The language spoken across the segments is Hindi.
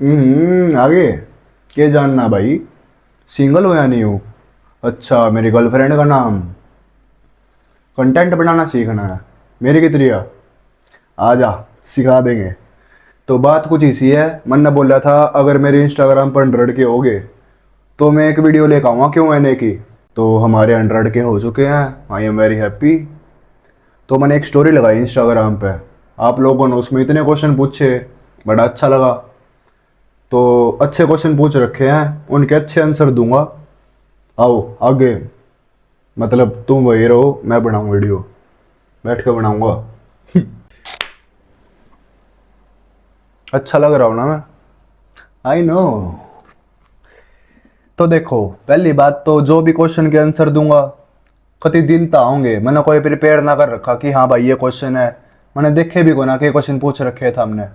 आगे क्या जानना भाई? सिंगल हो या नहीं हो? अच्छा, मेरी गर्लफ्रेंड का नाम? कंटेंट बनाना सीखना है मेरी की तरह? आ जा, सिखा देंगे। तो बात कुछ इसी है, मन ने बोला था अगर मेरे इंस्टाग्राम पर 100 के हो गए तो मैं एक वीडियो लेकर आऊँगा क्यों मैंने की। तो हमारे 100 के हो चुके हैं, आई एम वेरी हैप्पी। तो मैंने एक स्टोरी लगाई इंस्टाग्राम पे, आप लोगों ने उसमें इतने क्वेश्चन पूछे, बड़ा अच्छा लगा। तो अच्छे क्वेश्चन पूछ रखे हैं, उनके अच्छे आंसर दूंगा। आओ आगे, मतलब तुम वही रहो, मैं बनाऊँ वीडियो, बैठ के बनाऊंगा। अच्छा लग रहा हूँ ना मैं? I know. तो देखो, पहली बात तो जो भी क्वेश्चन के आंसर दूंगा कति दिल तो होंगे, मैंने कोई प्रिपेयर ना कर रखा कि हाँ भाई ये क्वेश्चन है। मैंने देखे भी को ना कि क्वेश्चन पूछ रखे थे हमने।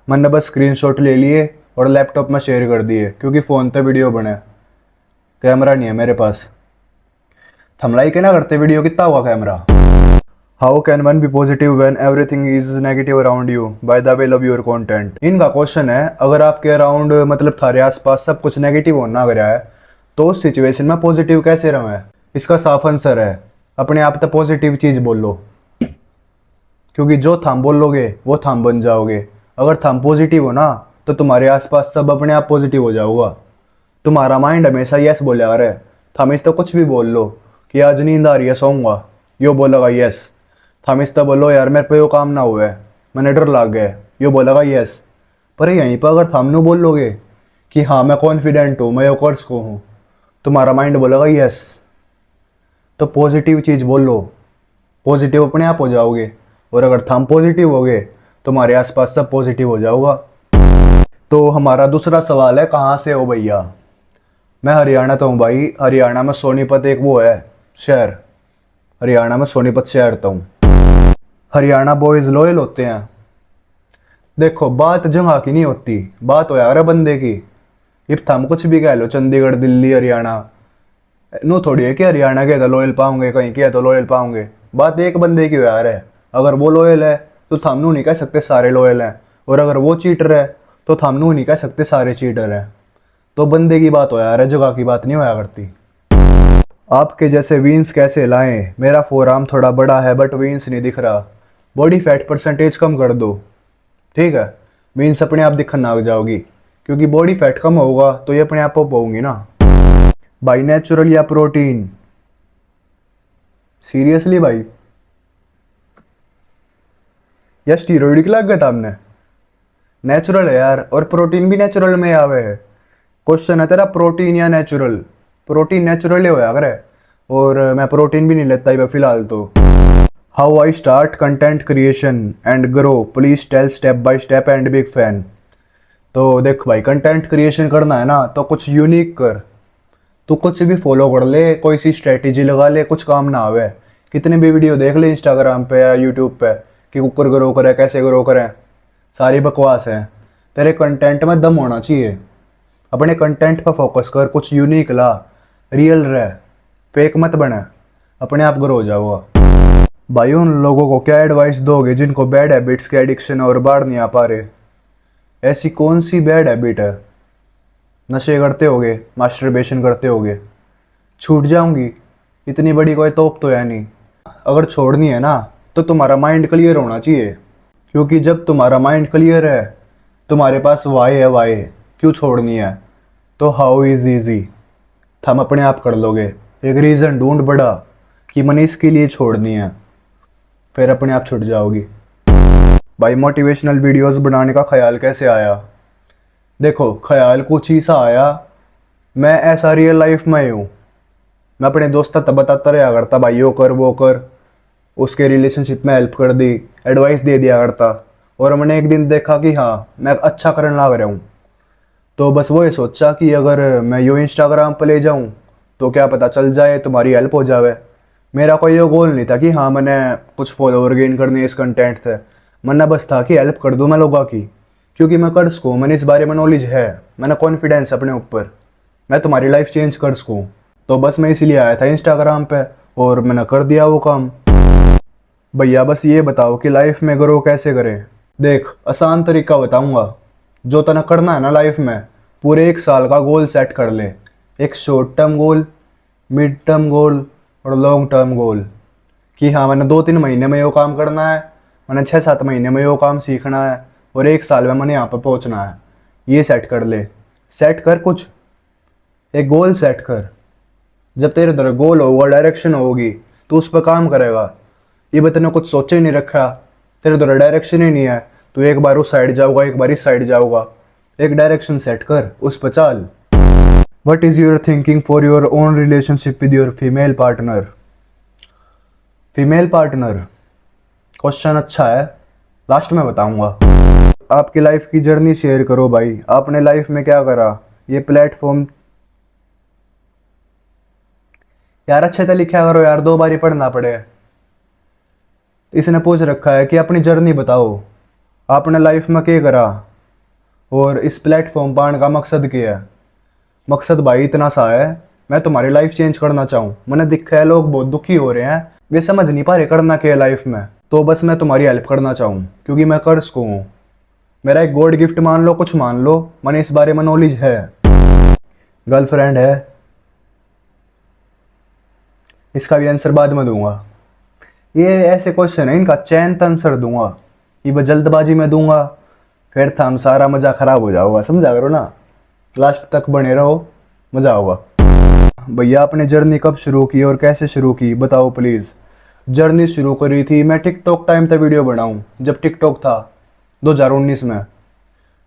मैंने बस स्क्रीनशॉट ले लिए और लैपटॉप में शेयर कर दिए, क्योंकि फ़ोन पे वीडियो बने, कैमरा नहीं है मेरे पास। थमलाई के ना करते वीडियो, कितना हुआ camera? How can one be positive when everything is negative around you, by the way love your content. इनका क्वेश्चन है, अगर आपके अराउंड मतलब थारे आसपास सब कुछ नेगेटिव होना लग रहा है तो उस सिचुएशन में पॉजिटिव कैसे रहे? इसका साफ आंसर है, अपने आप तो पॉजिटिव चीज़ बोलो, क्योंकि जो थम बोलोगे वो थम बन जाओगे। अगर थम पॉजिटिव हो ना तो तुम्हारे आसपास सब अपने आप पॉजिटिव हो जाओगा। तुम्हारा माइंड हमेशा यस बोले आ रहा है, थम इस तो कुछ भी बोल लो कि आज नींद आ रही है सोऊंगा, यो बोलेगा यस। थम इस तो बोलो यार मेरे पे यो काम ना हुआ है, मैंने डर लग गया, यो बोलेगा यस। पर यहीं पर अगर थम नु बोलोगे कि हाँ मैं कॉन्फिडेंट हूँ, मैं यो कर सकूँ हूँ, तुम्हारा माइंड बोलेगा यस। तो पॉजिटिव चीज़ बोलो, पॉजिटिव अपने आप हो जाओगे। और अगर थम पॉजिटिव हो गए तुम्हारे आसपास सब पॉजिटिव हो जाओगा। तो हमारा दूसरा सवाल है, कहाँ से हो भैया? मैं हरियाणा तो हूँ भाई, हरियाणा में सोनीपत एक वो है शहर, हरियाणा में सोनीपत शहर तो हूँ। हरियाणा बॉयज़ लॉयल होते हैं। देखो बात जगह की नहीं होती, बात हो यार बंदे की। इफ थम कुछ भी कह लो, चंडीगढ़ दिल्ली हरियाणा, नो थोड़ी है कि हरियाणा के तो लॉयल पाओगे, कहीं के तो लॉयल पाओगे। बात एक बंदे की हो यार है, अगर वो लॉयल है तो थमनू नहीं कह सकते सारे लॉयल हैं, और अगर वो चीटर है तो थमनू नहीं कह सकते सारे चीटर हैं। तो बंदे की बात हो यार है, जगह की बात नहीं होया करती। आपके जैसे वीन्स कैसे लाएं? मेरा फोरआर्म थोड़ा बड़ा है बट वीन्स नहीं दिख रहा। बॉडी फैट परसेंटेज कम कर दो, ठीक है? वीन्स अपने आप दिखने लग जाओगी, क्योंकि बॉडी फैट कम होगा तो ये अपने आप पॉप होंगी ना। बाई नेचुरल या प्रोटीन? सीरियसली भाई? या स्टीरोइड की लग गया था हमने? नेचुरल है यार, और प्रोटीन भी नेचुरल में आवे है। क्वेश्चन है तेरा प्रोटीन या नेचुरल? प्रोटीन नेचुरल ही होया करे, और मैं प्रोटीन भी नहीं लेता ही फिलहाल तो। How I start content creation and grow, please tell step by step and big fan. तो देख भाई, कंटेंट क्रिएशन करना है ना तो कुछ यूनिक कर। तू कुछ भी फॉलो कर ले, कोई सी स्ट्रेटेजी लगा ले, कुछ काम ना आवे। कितने भी वीडियो देख ले इंस्टाग्राम पे या यूट्यूब पे कि कुकर ग्रो करे, कैसे ग्रो करें, सारी बकवास है। तेरे कंटेंट में दम होना चाहिए, अपने कंटेंट पर फोकस कर, कुछ यूनिक ला, रियल रह, फेक मत बने, अपने आप ग्रो हो जाओगा। भाई उन लोगों को क्या एडवाइस दोगे जिनको बैड हैबिट्स के एडिक्शन और बाहर नहीं आ पा रहे? ऐसी कौन सी बैड हैबिट है? नशे करते होगे, मास्टरबेशन करते होगे, छूट जाऊंगी, इतनी बड़ी कोई तोप तो है नहीं। अगर छोड़नी है ना तो तुम्हारा माइंड क्लियर होना चाहिए, क्योंकि जब तुम्हारा माइंड क्लियर है, तुम्हारे पास वाई है, वाई क्यों छोड़नी है, तो हाउ इज ईजी, हम अपने आप कर लोगे। एक रीज़न ढूंढ बड़ा कि मैंने इसके लिए छोड़नी है, फिर अपने आप छूट जाओगी। भाई मोटिवेशनल वीडियोस बनाने का ख्याल कैसे आया? देखो ख्याल कुछ ही सा आया, मैं ऐसा रियल लाइफ में ही हूँ। मैं अपने दोस्त तक बताता रहा करता, भाई यो कर वो कर, उसके रिलेशनशिप में हेल्प कर दी, एडवाइस दे दिया करता। और मैंने एक दिन देखा कि हाँ मैं अच्छा करने लग रहा हूँ, तो बस वो ये सोचा कि अगर मैं यो इंस्टाग्राम पर ले जाऊँ तो क्या पता चल जाए, तुम्हारी हेल्प हो जावे। मेरा कोई ये गोल नहीं था कि हाँ मैंने कुछ फॉलोअर गेन करने इस कंटेंट से, मैंने बस था कि हेल्प कर दूँ मैं लोगों की, क्योंकि मैं कर सकूँ, मैंने इस बारे में नॉलेज है, मैंने कॉन्फिडेंस अपने ऊपर, मैं तुम्हारी लाइफ चेंज कर सकूँ। तो बस मैं इसीलिए आया था इंस्टाग्राम पे, और मैंने कर दिया वो काम। भैया बस ये बताओ कि लाइफ में ग्रो कैसे करें? देख आसान तरीका बताऊंगा, जो तना करना है ना लाइफ में, पूरे 1 साल का गोल सेट कर ले। एक short term goal, mid term goal और लॉन्ग टर्म गोल। कि हाँ मैंने 2-3 महीने में यो काम करना है, मैंने 6-7 महीने में यो काम सीखना है, और 1 साल में मैंने यहाँ पर पहुँचना है। ये सेट कर ले। सेट कर कुछ, एक गोल सेट कर। जब तेरे तरह गोल होगा, डायरेक्शन होगी, तो उस पर काम करेगा। ये बतने कुछ सोचे ही नहीं रखा, तेरे तरह डायरेक्शन ही नहीं है, तो एक बार उस साइड जाऊंगा, एक बार इस साइड जाऊंगा। एक डायरेक्शन सेट कर, उस पर चल। What is your thinking for your own relationship with your female partner? Female partner question अच्छा है, लास्ट में बताऊंगा। आपकी लाइफ की जर्नी शेयर करो भाई, आपने लाइफ में क्या करा। ये प्लेटफॉर्म यार अच्छे से लिखा करो यार, 2 बार ही पढ़ना पड़े। इसने पूछ रखा है कि अपनी जर्नी बताओ, आपने लाइफ में क्या करा और इस प्लेटफॉर्म पर आने का मकसद क्या है। मकसद भाई इतना सा है, मैं तुम्हारी लाइफ चेंज करना चाहूँ। मैंने देखा है लोग बहुत दुखी हो रहे हैं, वे समझ नहीं पा रहे करना क्या है लाइफ में, तो बस मैं तुम्हारी हेल्प करना चाहूँ, क्योंकि मैं कर्ज को हूँ। मेरा एक गॉड गिफ्ट मान लो, कुछ मान लो, मैंने इस बारे में नॉलेज है। गर्लफ्रेंड है, इसका भी आंसर बाद में दूंगा। ये ऐसे क्वेश्चन है, इनका चैन आंसर दूंगा, ये मैं जल्दबाजी में दूंगा, फिर था हम सारा मजा खराब हो जाओगा। समझा करो ना, लास्ट तक बने रहो, मजा होगा। भैया आपने जर्नी कब शुरू की और कैसे शुरू की बताओ प्लीज़। जर्नी शुरू करी थी मैं टिकटॉक टाइम तक वीडियो बनाऊं, जब टिकटॉक था 2019 में।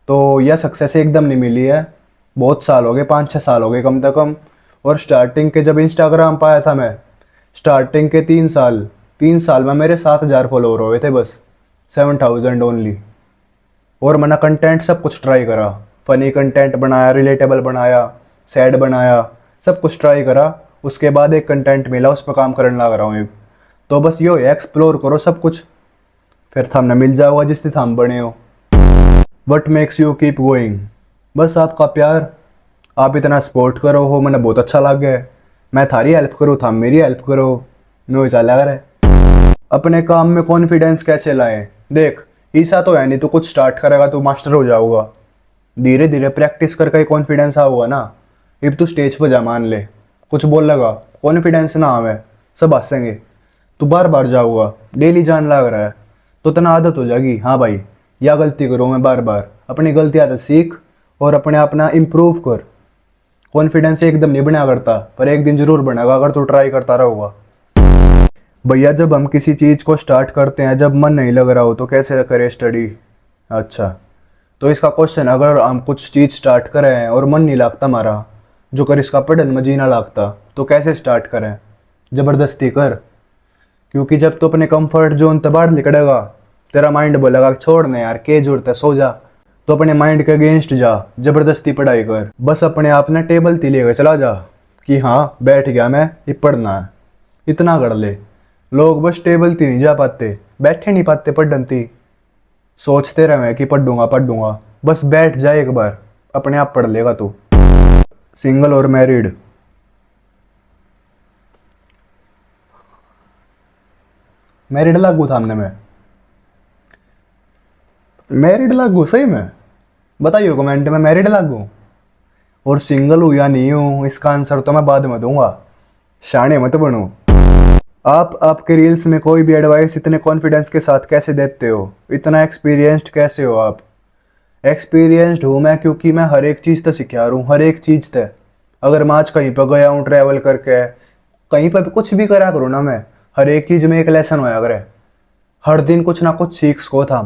तो यह सक्सेस एकदम नहीं मिली है, बहुत साल हो गए, 5-6 साल हो गए कम से कम। और स्टार्टिंग के जब इंस्टाग्राम पाया था मैं, स्टार्टिंग के 3 साल में मेरे 7,000 फॉलोअर हुए थे बस, 7,000 ओनली। और मैंने कंटेंट सब कुछ ट्राई करा, फनी कंटेंट बनाया, रिलेटेबल बनाया, सैड बनाया, सब कुछ ट्राई करा। उसके बाद एक कंटेंट मिला, उस पर काम करने लग रहा हूँ। तो बस यो है, एक्सप्लोर करो सब कुछ, फिर थामने मिल जाओगा जिससे थाम बने हो। What makes you keep going? बस आपका प्यार, आप इतना सपोर्ट करो हो, मैंने बहुत अच्छा लग गया। मैं थारी हेल्प करूँ, थाम मेरी हेल्प करो, नो चला करे। अपने काम में कॉन्फिडेंस कैसे लाएं? देख ऐसा तो है नहीं, तू कुछ स्टार्ट करेगा तो मास्टर हो जाऊगा। धीरे धीरे प्रैक्टिस करके कॉन्फिडेंस आऊगा ना। अब तू स्टेज पर जा, मान ले कुछ बोल लगा, कॉन्फिडेंस ना आवे, सब हंसेंगे, तू बार बार जाऊगा, डेली जान लग रहा है, तो तना आदत हो जाएगी। हाँ भाई या गलती करो मैं बार बार, अपनी गलती आदत सीख और अपने अपना इम्प्रूव कर। कॉन्फिडेंस एकदम नहीं बना करता, पर एक दिन जरूर बनेगा अगर तू ट्राई करता रहोगा। भैया जब हम किसी चीज़ को स्टार्ट करते हैं, जब मन नहीं लग रहा हो तो कैसे करें स्टडी? अच्छा, तो इसका क्वेश्चन, अगर हम कुछ चीज़ स्टार्ट करें और मन नहीं लगता हमारा, जो कर इसका पढ़न में जी ना लगता, तो कैसे स्टार्ट करें? ज़बरदस्ती कर। क्योंकि जब तू अपने कंफर्ट जोन से बाहर निकलेगा, तेरा माइंड बोलेगा छोड़ने यार के जरूरत है, सो जा। तो अपने माइंड के अगेंस्ट जा, ज़बरदस्ती पढ़ाई कर। बस अपने आप ने टेबल ती लेकर चला जा कि हाँ बैठ गया मैं, ये पढ़ना है, इतना कर ले। लोग बस टेबल ती नहीं जा पाते, बैठे नहीं पाते पढ़न ती, सोचते रहे कि पढ़ूंगा पढ़ूंगा। बस बैठ जाए एक बार, अपने आप पढ़ लेगा तू। सिंगल और मैरिड? मैरिड लागू था हमने में, मैरिड लागू सही में? बताइए कमेंट में, मैरिड लागू? और सिंगल हूँ या नहीं हूँ, इसका आंसर तो मैं बाद में दूंगा, शाने मत बनो। आप आपके रील्स में कोई भी एडवाइस इतने कॉन्फिडेंस के साथ कैसे देते हो? इतना एक्सपीरियंस्ड कैसे हो आप? एक्सपीरियंस्ड हूँ मैं क्योंकि मैं हर एक चीज़ तो सीखा हूँ, हर एक चीज़ से। अगर मैं आज कहीं पर गया हूँ ट्रैवल करके, कहीं पर भी कुछ भी करा करूँ ना, मैं हर एक चीज़ में एक लेसन होया करे। हर दिन कुछ ना कुछ सीख सको था।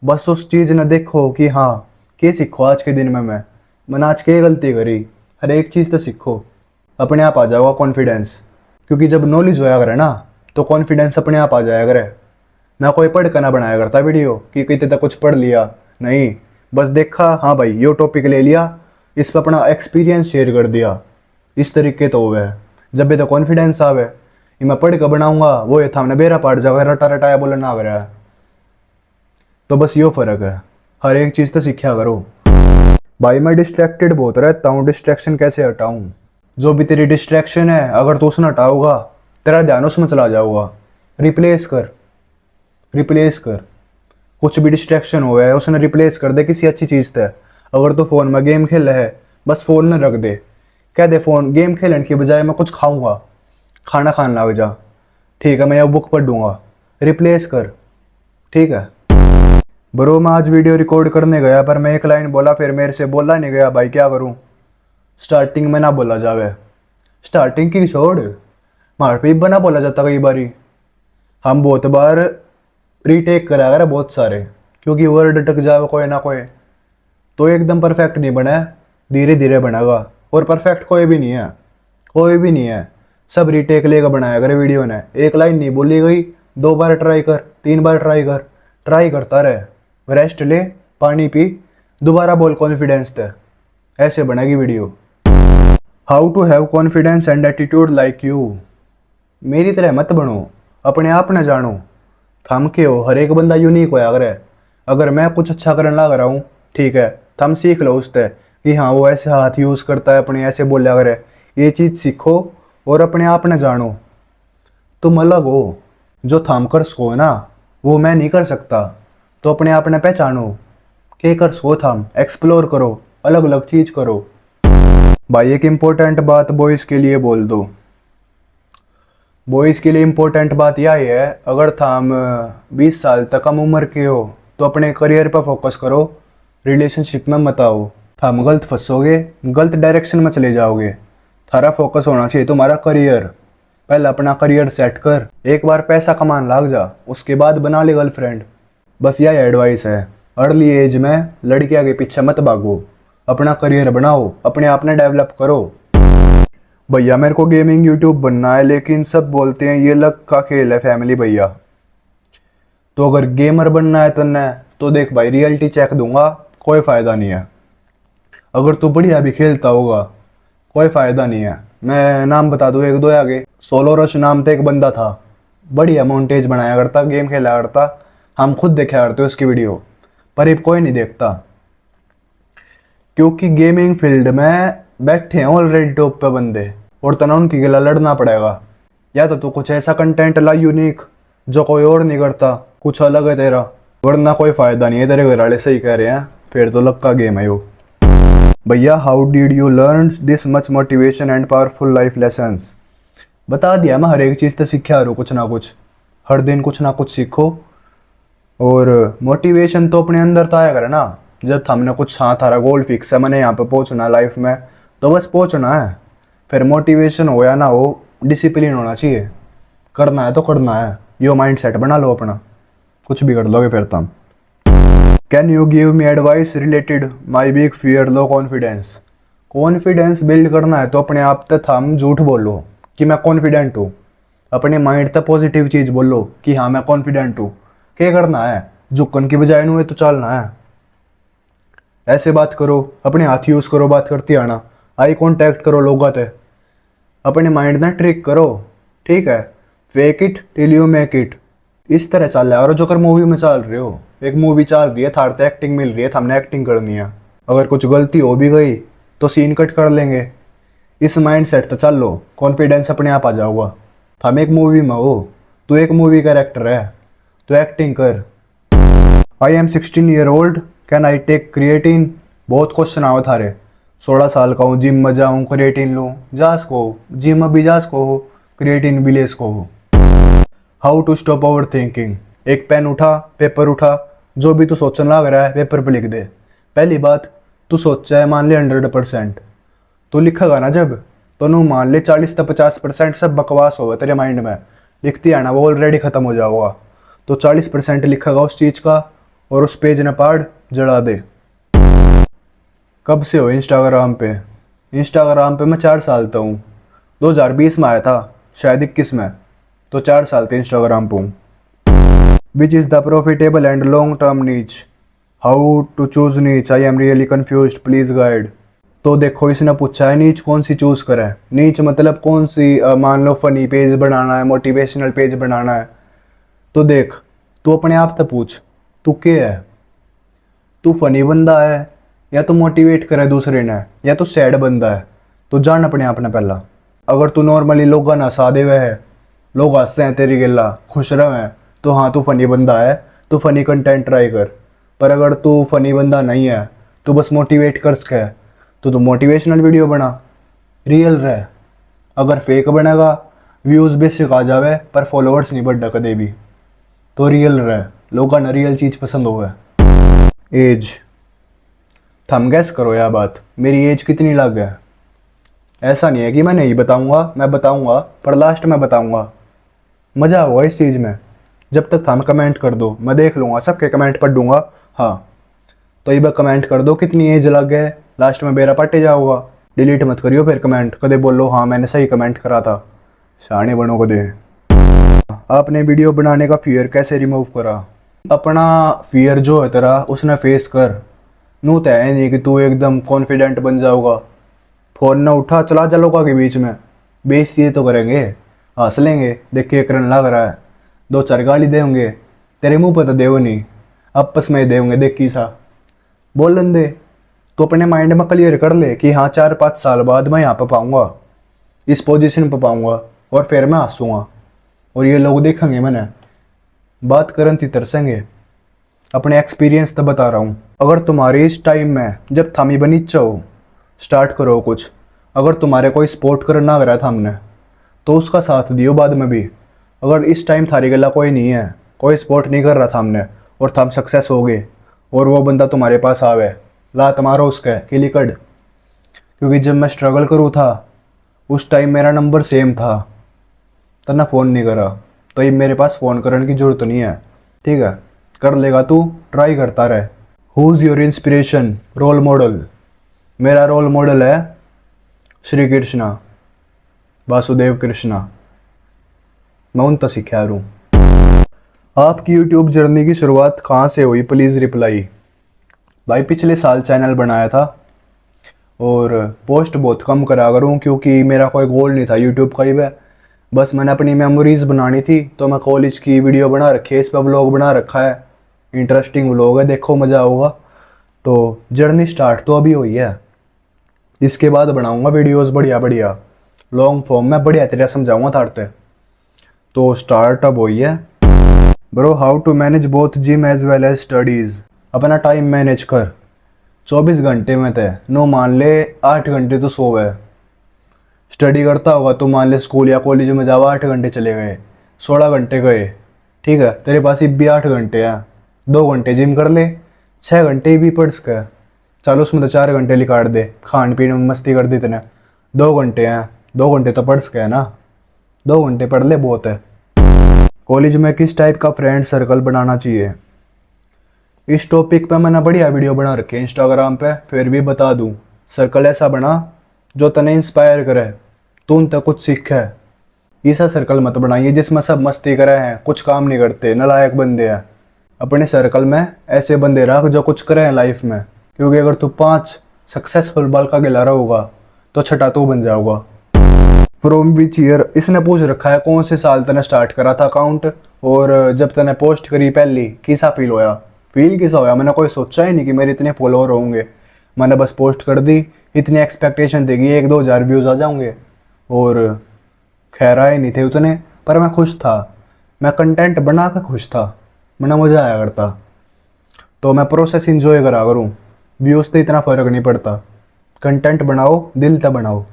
बस उस चीज़ ने देखो कि हाँ क्या सीखो आज के दिन में, मैंने आज क्या गलती करी, हर एक चीज़ तो सीखो, अपने आप आ जाओगा कॉन्फिडेंस। क्योंकि जब नॉलेज होया करे ना, तो कॉन्फिडेंस अपने आप आ जाया करे। मैं कोई पढ़ कर ना बनाया करता वीडियो कि कितने तक कुछ पढ़ लिया, नहीं, बस देखा हाँ भाई यो टॉपिक ले लिया, इस पर अपना एक्सपीरियंस शेयर कर दिया, इस तरीके तो हुआ है। जब भी तो कॉन्फिडेंस आवे, ये मैं पढ़ कर बनाऊंगा, वो ये था हमने बेरा पाट जाओगा, रटा रटाया बोलना आ रहा है। तो बस यो फर्क है, हर एक चीज़ तो सीखा करो। भाई मैं डिस्ट्रैक्टेड बहुत रहता हूँ, डिस्ट्रैक्शन कैसे हटाऊँ? जो भी तेरी डिस्ट्रैक्शन है, अगर तू उसने हटाओगा, तेरा ध्यान उसमें चला जाऊगा। रिप्लेस कर, रिप्लेस कर। कुछ भी डिस्ट्रैक्शन हो है उसने रिप्लेस कर दे किसी अच्छी चीज़ से। अगर तो फ़ोन में गेम खेल है बस फ़ोन न रख दे, कह दे फ़ोन गेम खेलने की बजाय मैं कुछ खाऊंगा, खाना खाने लग जा, ठीक है मैं यह बुक पढ़ूंगा, रिप्लेस कर, ठीक है। ब्रो मैं आज वीडियो रिकॉर्ड करने गया पर मैं एक लाइन बोला फिर मेरे से बोला नहीं गया भाई, क्या करूं। स्टार्टिंग में ना बोला जावे, स्टार्टिंग की छोड़, मार पे बना बोला जाता कई बारी। हम बहुत बार रीटेक करा कर बहुत सारे, क्योंकि वर्ड अटक जावे कोई ना कोई, तो एकदम परफेक्ट नहीं बना है, धीरे धीरे बनेगा। और परफेक्ट कोई भी नहीं है, कोई भी नहीं है, सब रीटेक लेकर बनाया करे वीडियो ने। एक लाइन नहीं बोली गई, 2 बार ट्राई कर, 3 बार ट्राई कर, ट्राई करता रहे, रेस्ट ले, पानी पी, दोबारा बोल कॉन्फिडेंस थे, ऐसे बनेगी video. How to have confidence and attitude like you. मेरी तरह मत बनो, अपने आप न जानो, थम के हो, हर एक बंदा यूनिक होया करे। अगर मैं कुछ अच्छा करने लग रहा हूँ, ठीक है, थम सीख लो उससे कि हाँ वो ऐसे हाथ यूज़ करता है, अपने ऐसे बोला करे, ये चीज़ सीखो और अपने आप न जानो। तुम अलग हो, जो थम कर सको ना वो मैं नहीं कर सकता, तो अपने आप ने पहचानो के कर सको, थम एक्सप्लोर करो, अलग अलग चीज़ करो। भाई एक इम्पोर्टेंट बात बॉयज़ के लिए बोल दो, बॉयज़ के लिए इम्पोर्टेंट बात यह है, अगर थम 20 साल तक कम उम्र के हो तो अपने करियर पर फोकस करो, रिलेशनशिप में मत आओ, थम गलत फंसोगे, गलत डायरेक्शन में चले जाओगे। थारा फोकस होना चाहिए तुम्हारा करियर, पहले अपना करियर सेट कर, एक बार पैसा कमाने लग जा, उसके बाद बना ले गर्लफ्रेंड। बस यह एडवाइस है, अर्ली एज में लड़कियां के पीछे मत भागो, अपना करियर बनाओ, अपने आप ने डेवलप करो। भैया मेरे को गेमिंग यूट्यूब बनना है, लेकिन सब बोलते हैं ये लक का खेल है फैमिली भैया। तो अगर गेमर बनना है तन्ने तो देख भाई रियलिटी चेक दूंगा, कोई फ़ायदा नहीं है। अगर तू बढ़िया भी खेलता होगा कोई फ़ायदा नहीं है। मैं नाम बता दूँ एक दो आगे, सोलो रश नाम था एक बंदा था, बढ़िया मोन्टेज बनाया करता, गेम खेला करता, हम खुद देखा करते उसकी वीडियो, पर अब कोई नहीं देखता, क्योंकि गेमिंग फील्ड में बैठे हैं ऑलरेडी टॉप पे बंदे, और तना उनकी गिला लड़ना पड़ेगा। या तो तू कुछ ऐसा कंटेंट ला यूनिक जो कोई और नहीं करता, कुछ अलग है तेरा, वरना कोई फायदा नहीं है। तेरे घर वाले सही कह रहे हैं, फिर तो लक का गेम है यो। भैया how did you learn this much motivation and powerful life lessons. बता दिया मैं, हर एक चीज़ तो सीखा रो कुछ ना कुछ, हर दिन कुछ ना कुछ सीखो। और मोटिवेशन तो अपने अंदर तो आया करे ना, जब हमने कुछ, हाँ थारा गोल फिक्स है, मैंने यहाँ पे पहुँचना लाइफ में, तो बस पहुँचना है। फिर मोटिवेशन हो या ना हो, डिसिप्लिन होना चाहिए, करना है तो करना है, यो माइंड सेट बना लो अपना, कुछ भी कर लोगे फिर तुम। Can you give me advice related my big fear low confidence. Confidence build करना है तो अपने आप तक हम झूठ बोलो कि मैं कॉन्फिडेंट हूँ, अपने माइंड तक पॉजिटिव चीज़ बोलो कि हाँ मैं कॉन्फिडेंट हूँ। क्या करना है, झुकन की बजाय नु तो चलना है, ऐसे बात करो, अपने हाथ यूज़ करो बात करती आना, आई कॉन्टैक्ट करो लोगों से, अपने माइंड ना ट्रिक करो, ठीक है। Fake it till you make it, इस तरह चल रहा है। और जो कर मूवी में चल रहे हो, एक मूवी चल रही है, थार तो एक्टिंग मिल रही है, हमने एक्टिंग करनी है, अगर कुछ गलती हो भी गई तो सीन कट कर लेंगे, इस माइंड सेट तो चल लो, कॉन्फिडेंस अपने आप आ जाओगा। हम एक मूवी में हो, तू एक मूवी का एक्टर है, तो एक्टिंग कर। I am 16 year old, can I take creatine. बहुत क्वेश्चन आवे थारे, 16 साल का हूँ, जिम में जाऊँ क्रिएटिन लूँ, जा सको जिम अभी जा सको, क्रिएटिन भी ले सको। How to stop overthinking. एक पेन उठा, पेपर उठा, जो भी तू सोचने लग रहा है पेपर पे लिख दे। पहली बात, तू सोचा है मान ले 100%, तो लिखेगा ना जब, तो नू मान ले 40 से 50% सब बकवास होगा तेरे माइंड में, लिखती है ना वो ऑलरेडी खत्म हो जाओगा। तो 40% लिखेगा उस चीज़ का, और उस पेज ने पाड़ जला दे। कब से हो इंस्टाग्राम पे। इंस्टाग्राम पे मैं 4 साल तक हूँ, 2020 में आया था, शायद 21 में, तो 4 साल से इंस्टाग्राम पे हूँ। Which is the profitable and long term नीच। हाउ टू चूज नीच, I am really confuse, please guide. तो देखो इसने पूछा है नीच कौन सी चूज़ करें, नीच मतलब कौन सी, मान लो फनी पेज बनाना है, मोटिवेशनल पेज बनाना है, तो देख तू अपने आप से पूछ, तू क्या है, तू फनी बंदा है, या तो मोटिवेट करे दूसरे ने, या तो सैड बंदा है, तो जान अपने आप ने पहला। अगर तू नॉर्मली लोगों ने हंसा दे हुए है, लोग हंसते हैं तेरी गिल्ला, खुश रहे हैं, तो हाँ तू फनी बंदा है, तू फनी कंटेंट ट्राई कर। पर अगर तू फनी बंदा नहीं है, तू बस मोटिवेट कर सके, तो तू मोटिवेशनल वीडियो बना, रियल रह। अगर फेक बनेगा, व्यूज़ बेसिक आ जावे पर फॉलोअर्स नहीं बढ़ा कदे भी, तो रियल रह, लोगों ने रियल चीज़ पसंद होवे। एज, थम गैस करो यह बात, मेरी एज कितनी लग है। ऐसा नहीं है कि मैं नहीं बताऊंगा, मैं बताऊंगा पर लास्ट में बताऊंगा। मज़ा होगा इस चीज़ में। जब तक थम कमेंट कर दो, मैं देख लूँगा, सबके कमेंट पढ़ दूंगा। हाँ, तो ये बात कमेंट कर दो कितनी एज लग है, लास्ट में बेरा पटे जाऊंगा। डिलीट मत करियो फिर कमेंट, कदे बोलो हाँ मैंने सही कमेंट करा था। शाने बनो कदे। आपने वीडियो बनाने का फियर कैसे रिमूव करा। अपना फियर जो है तेरा उसने फेस कर। नू तो है नहीं कि तू एकदम कॉन्फिडेंट बन जाओगा, फोन ना उठा चला जा लोगों के बीच में, बेइज्जती तो करेंगे, हंस लेंगे, देख के करने लग रहा है, दो चार गाली देंगे, तेरे मुंह पर तो देव नहीं, आपस में ही देंगे, देख की सा बोलन दे। तो अपने माइंड में क्लियर कर ले कि हाँ 4-5 साल बाद मैं यहाँ पर पाऊंगा, इस पोजीशन पर पाऊंगा, और फिर मैं हंसूंगा और ये लोग देखेंगे, मैंने बात करन थी तरसेंगे। अपने एक्सपीरियंस तो बता रहा हूँ। अगर तुम्हारे इस टाइम में जब थामी बनी चाहो स्टार्ट करो कुछ, अगर तुम्हारे कोई सपोर्ट करना आ रहा था हमने, तो उसका साथ दियो बाद में भी। अगर इस टाइम थारी गला कोई नहीं है, कोई सपोर्ट नहीं कर रहा था हमने, और थम सक्सेस हो गए, और वो बंदा तुम्हारे पास आवे, लात मारो उसके किलिकड़। क्योंकि जब मैं स्ट्रगल करूँ था उस टाइम मेरा नंबर सेम था, तना फ़ोन नहीं करा, तो ये मेरे पास फ़ोन करने की ज़रूरत नहीं है। ठीक है, कर लेगा तू, ट्राई करता रहे। Who is your inspiration, role model. मेरा रोल मॉडल है श्री कृष्णा, वासुदेव कृष्णा, मैं उनसे सीखा हूँ। आपकी यूट्यूब जर्नी की शुरुआत कहाँ से हुई, प्लीज़ रिप्लाई। भाई पिछले साल चैनल बनाया था और पोस्ट बहुत कम करा करूँ, क्योंकि मेरा कोई गोल नहीं था यूट्यूब का ही वह, बस मैंने अपनी मेमोरीज़ बनानी थी। तो मैं कॉलेज की वीडियो बना रखी है, इस पर व्लॉग बना रखा है, इंटरेस्टिंग व्लॉग है, देखो मज़ा आऊगा। तो जर्नी स्टार्ट तो अभी हुई है, इसके बाद बनाऊंगा वीडियोस बढ़िया बढ़िया, लॉन्ग फॉर्म में बढ़िया तरह समझाऊंगा थारते। तो स्टार्ट अब हुई है। Bro, how to manage both gym as well as studies. अपना टाइम मैनेज कर। 24 घंटे में थे नो मान ले 8 घंटे तो सोवे, स्टडी करता होगा तो मान ले स्कूल या कॉलेज में जावा 8 घंटे चले गए, 16 घंटे गए। ठीक है, तेरे पास अब भी 8 घंटे हैं, 2 घंटे जिम कर ले, 6 घंटे भी पढ़ सके, चलो उसमें तो 4 घंटे लिखाड़ दे, खान पीने में मस्ती कर दी तेने, 2 घंटे हैं, 2 घंटे तो पढ़ सके ना, 2 घंटे पढ़ ले बहुत है। कॉलेज में किस टाइप का फ्रेंड सर्कल बनाना चाहिए। इस टॉपिक पे मैंने बढ़िया वीडियो बना रखी है इंस्टाग्राम पे, फिर भी बता दूं। सर्कल ऐसा बना जो तने इंस्पायर करे, तू उन तक कुछ सीखे। ऐसा सर्कल मत बनाइए जिसमें सब मस्ती करे हैं, कुछ काम नहीं करते, नालायक बंदे हैं। अपने सर्कल में ऐसे बंदे रख जो कुछ करे हैं लाइफ में, क्योंकि अगर तू 5 सक्सेसफुल बाल का गिला होगा तो छठा तू बन जाओगा। फ्रॉम विच ईयर, इसने पूछ रखा है कौन से साल तने स्टार्ट करा था अकाउंट, और जब तने पोस्ट करी पहली किसा फील होया। फील किसा होया, मैंने कोई सोचा ही नहीं कि मेरे इतने फॉलोअर होंगे, मैंने बस पोस्ट कर दी, इतनी एक्सपेक्टेशन थी कि 1-2 हज़ार व्यूज़ आ जाऊंगे, और खैर आए नहीं थे उतने, पर मैं खुश था, मैं कंटेंट बना कर खुश था, मैंने मज़ा आया करता। तो मैं प्रोसेस इंजॉय करा करूँ, व्यूज़ से इतना फ़र्क नहीं पड़ता, कंटेंट बनाओ, दिल तक बनाओ।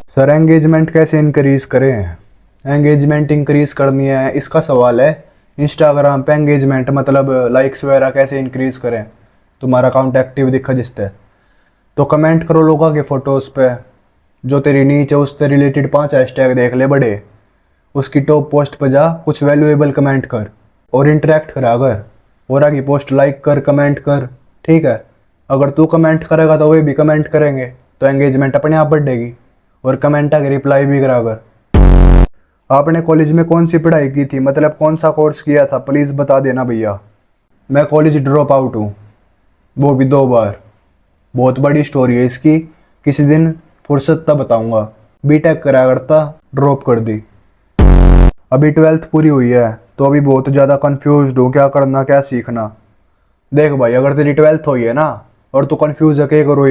सर एंगेजमेंट कैसे इंक्रीज करें। एंगेजमेंट इंक्रीज करनी है, इसका सवाल है। इंस्टाग्राम पे एंगेजमेंट मतलब लाइक्स वगैरह कैसे इंक्रीज करें, तुम्हारा अकाउंट एक्टिव दिखा जिससे, तो कमेंट करो लोगों के फ़ोटोज़ पे, जो तेरी नीच है उससे रिलेटेड 5 हैशटैग देख ले बड़े, उसकी टॉप पोस्ट पे जा, कुछ वैल्यूएबल कमेंट कर और इंटरेक्ट करा कर, और आगे पोस्ट लाइक कर, कमेंट कर। ठीक है, अगर तू कमेंट करेगा तो वे भी कमेंट करेंगे, तो एंगेजमेंट अपने आप बढ़ेगी, और कमेंट आगे रिप्लाई भी करा कर। आपने कॉलेज में कौन सी पढ़ाई की थी, मतलब कौन सा कोर्स किया था, प्लीज़ बता देना भैया। मैं कॉलेज ड्रॉप आउट हूँ, वो भी 2 बार। बहुत बड़ी स्टोरी है इसकी, किसी दिन फुर्सत तब बताऊंगा। बीटेक करा करता, ड्रॉप कर दी। अभी 12th पूरी हुई है, तो अभी बहुत ज़्यादा कंफ्यूज हूँ, क्या करना क्या सीखना। देख भाई, अगर तेरी 12th हुई है ना और तू कंफ्यूज है क्या करो,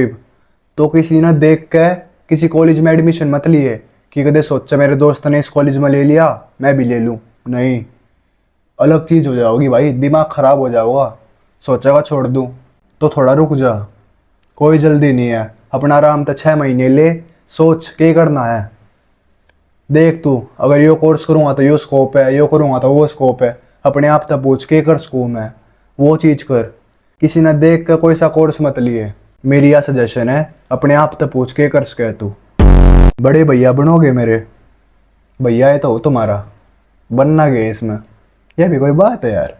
तो किसी ना देख के किसी कॉलेज में एडमिशन मत लिए कि कदे सोचा मेरे दोस्त ने इस कॉलेज में ले लिया मैं भी ले लूँ, नहीं। अलग चीज़ हो जाओगी भाई, दिमाग खराब हो जाओगा। सोचेगा छोड़ दूँ, तो थोड़ा रुक जा, कोई जल्दी नहीं है। अपना आराम तो 6 महीने ले, सोच के करना है। देख तू, अगर यो कोर्स करूँगा तो यो स्कोप है, यो करूँगा तो वो स्कोप है। अपने आप से पूछ के कर स्कूल में, वो चीज़ कर। किसी ने देख कर कोई सा कोर्स मत लिए। मेरी यह सजेशन है, अपने आप से पूछ के कर सके तू। बड़े भैया बनोगे मेरे, भैया है तो हो तुम्हारा, बनना गए इसमें, यह भी कोई बात है यार।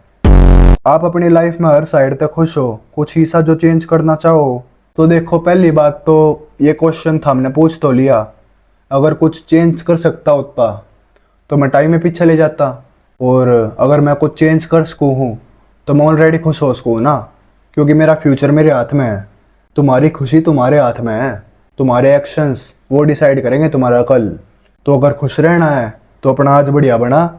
आप अपनी लाइफ में हर साइड तक खुश हो, कुछ हिस्सा जो चेंज करना चाहो तो देखो, पहली बात तो ये क्वेश्चन था, हमने पूछ तो लिया। अगर कुछ चेंज कर सकता होता तो मैं टाइम में पीछे ले जाता, और अगर मैं कुछ चेंज कर सकूँ हूँ तो मैं ऑलरेडी खुश हो सकूँ ना, क्योंकि मेरा फ्यूचर मेरे हाथ में है। तुम्हारी खुशी तुम्हारे हाथ में है, तुम्हारे एक्शंस वो डिसाइड करेंगे तुम्हारा कल। तो अगर खुश रहना है तो अपना आज बढ़िया बना,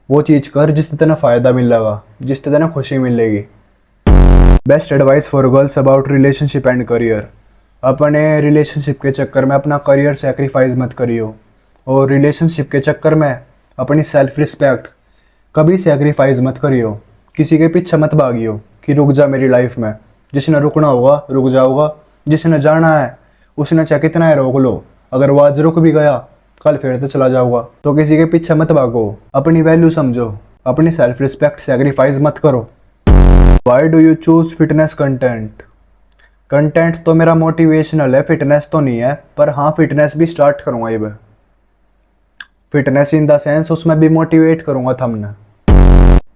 वो चीज़ कर जिससे तेना फ़ायदा मिलेगा, जिससे तेना खुशी मिलेगी। Best advice for girls about relationship and career. अपने रिलेशनशिप के चक्कर में अपना करियर सेक्रीफाइस मत करियो, और रिलेशनशिप के चक्कर में अपनी सेल्फ रिस्पेक्ट कभी सेक्रीफाइस मत करियो। किसी के पीछे मत भागियो कि रुक जा मेरी लाइफ में। जिसने रुकना होगा रुक जाऊगा, जिसने जाना है उसने चाहे कितना है रोक लो, अगर वो आज रुक भी गया कल फिर तो चला जाऊंगा। तो किसी के पीछे मत भागो, अपनी वैल्यू समझो, अपनी सेल्फ रिस्पेक्ट सेक्रीफाइस मत करो। Why do you choose fitness content? Content तो मेरा मोटिवेशनल है, फिटनेस तो नहीं है, पर हाँ फिटनेस भी स्टार्ट करूँगा ये। फिटनेस इन द सेंस उसमें भी मोटिवेट करूँगा थमने।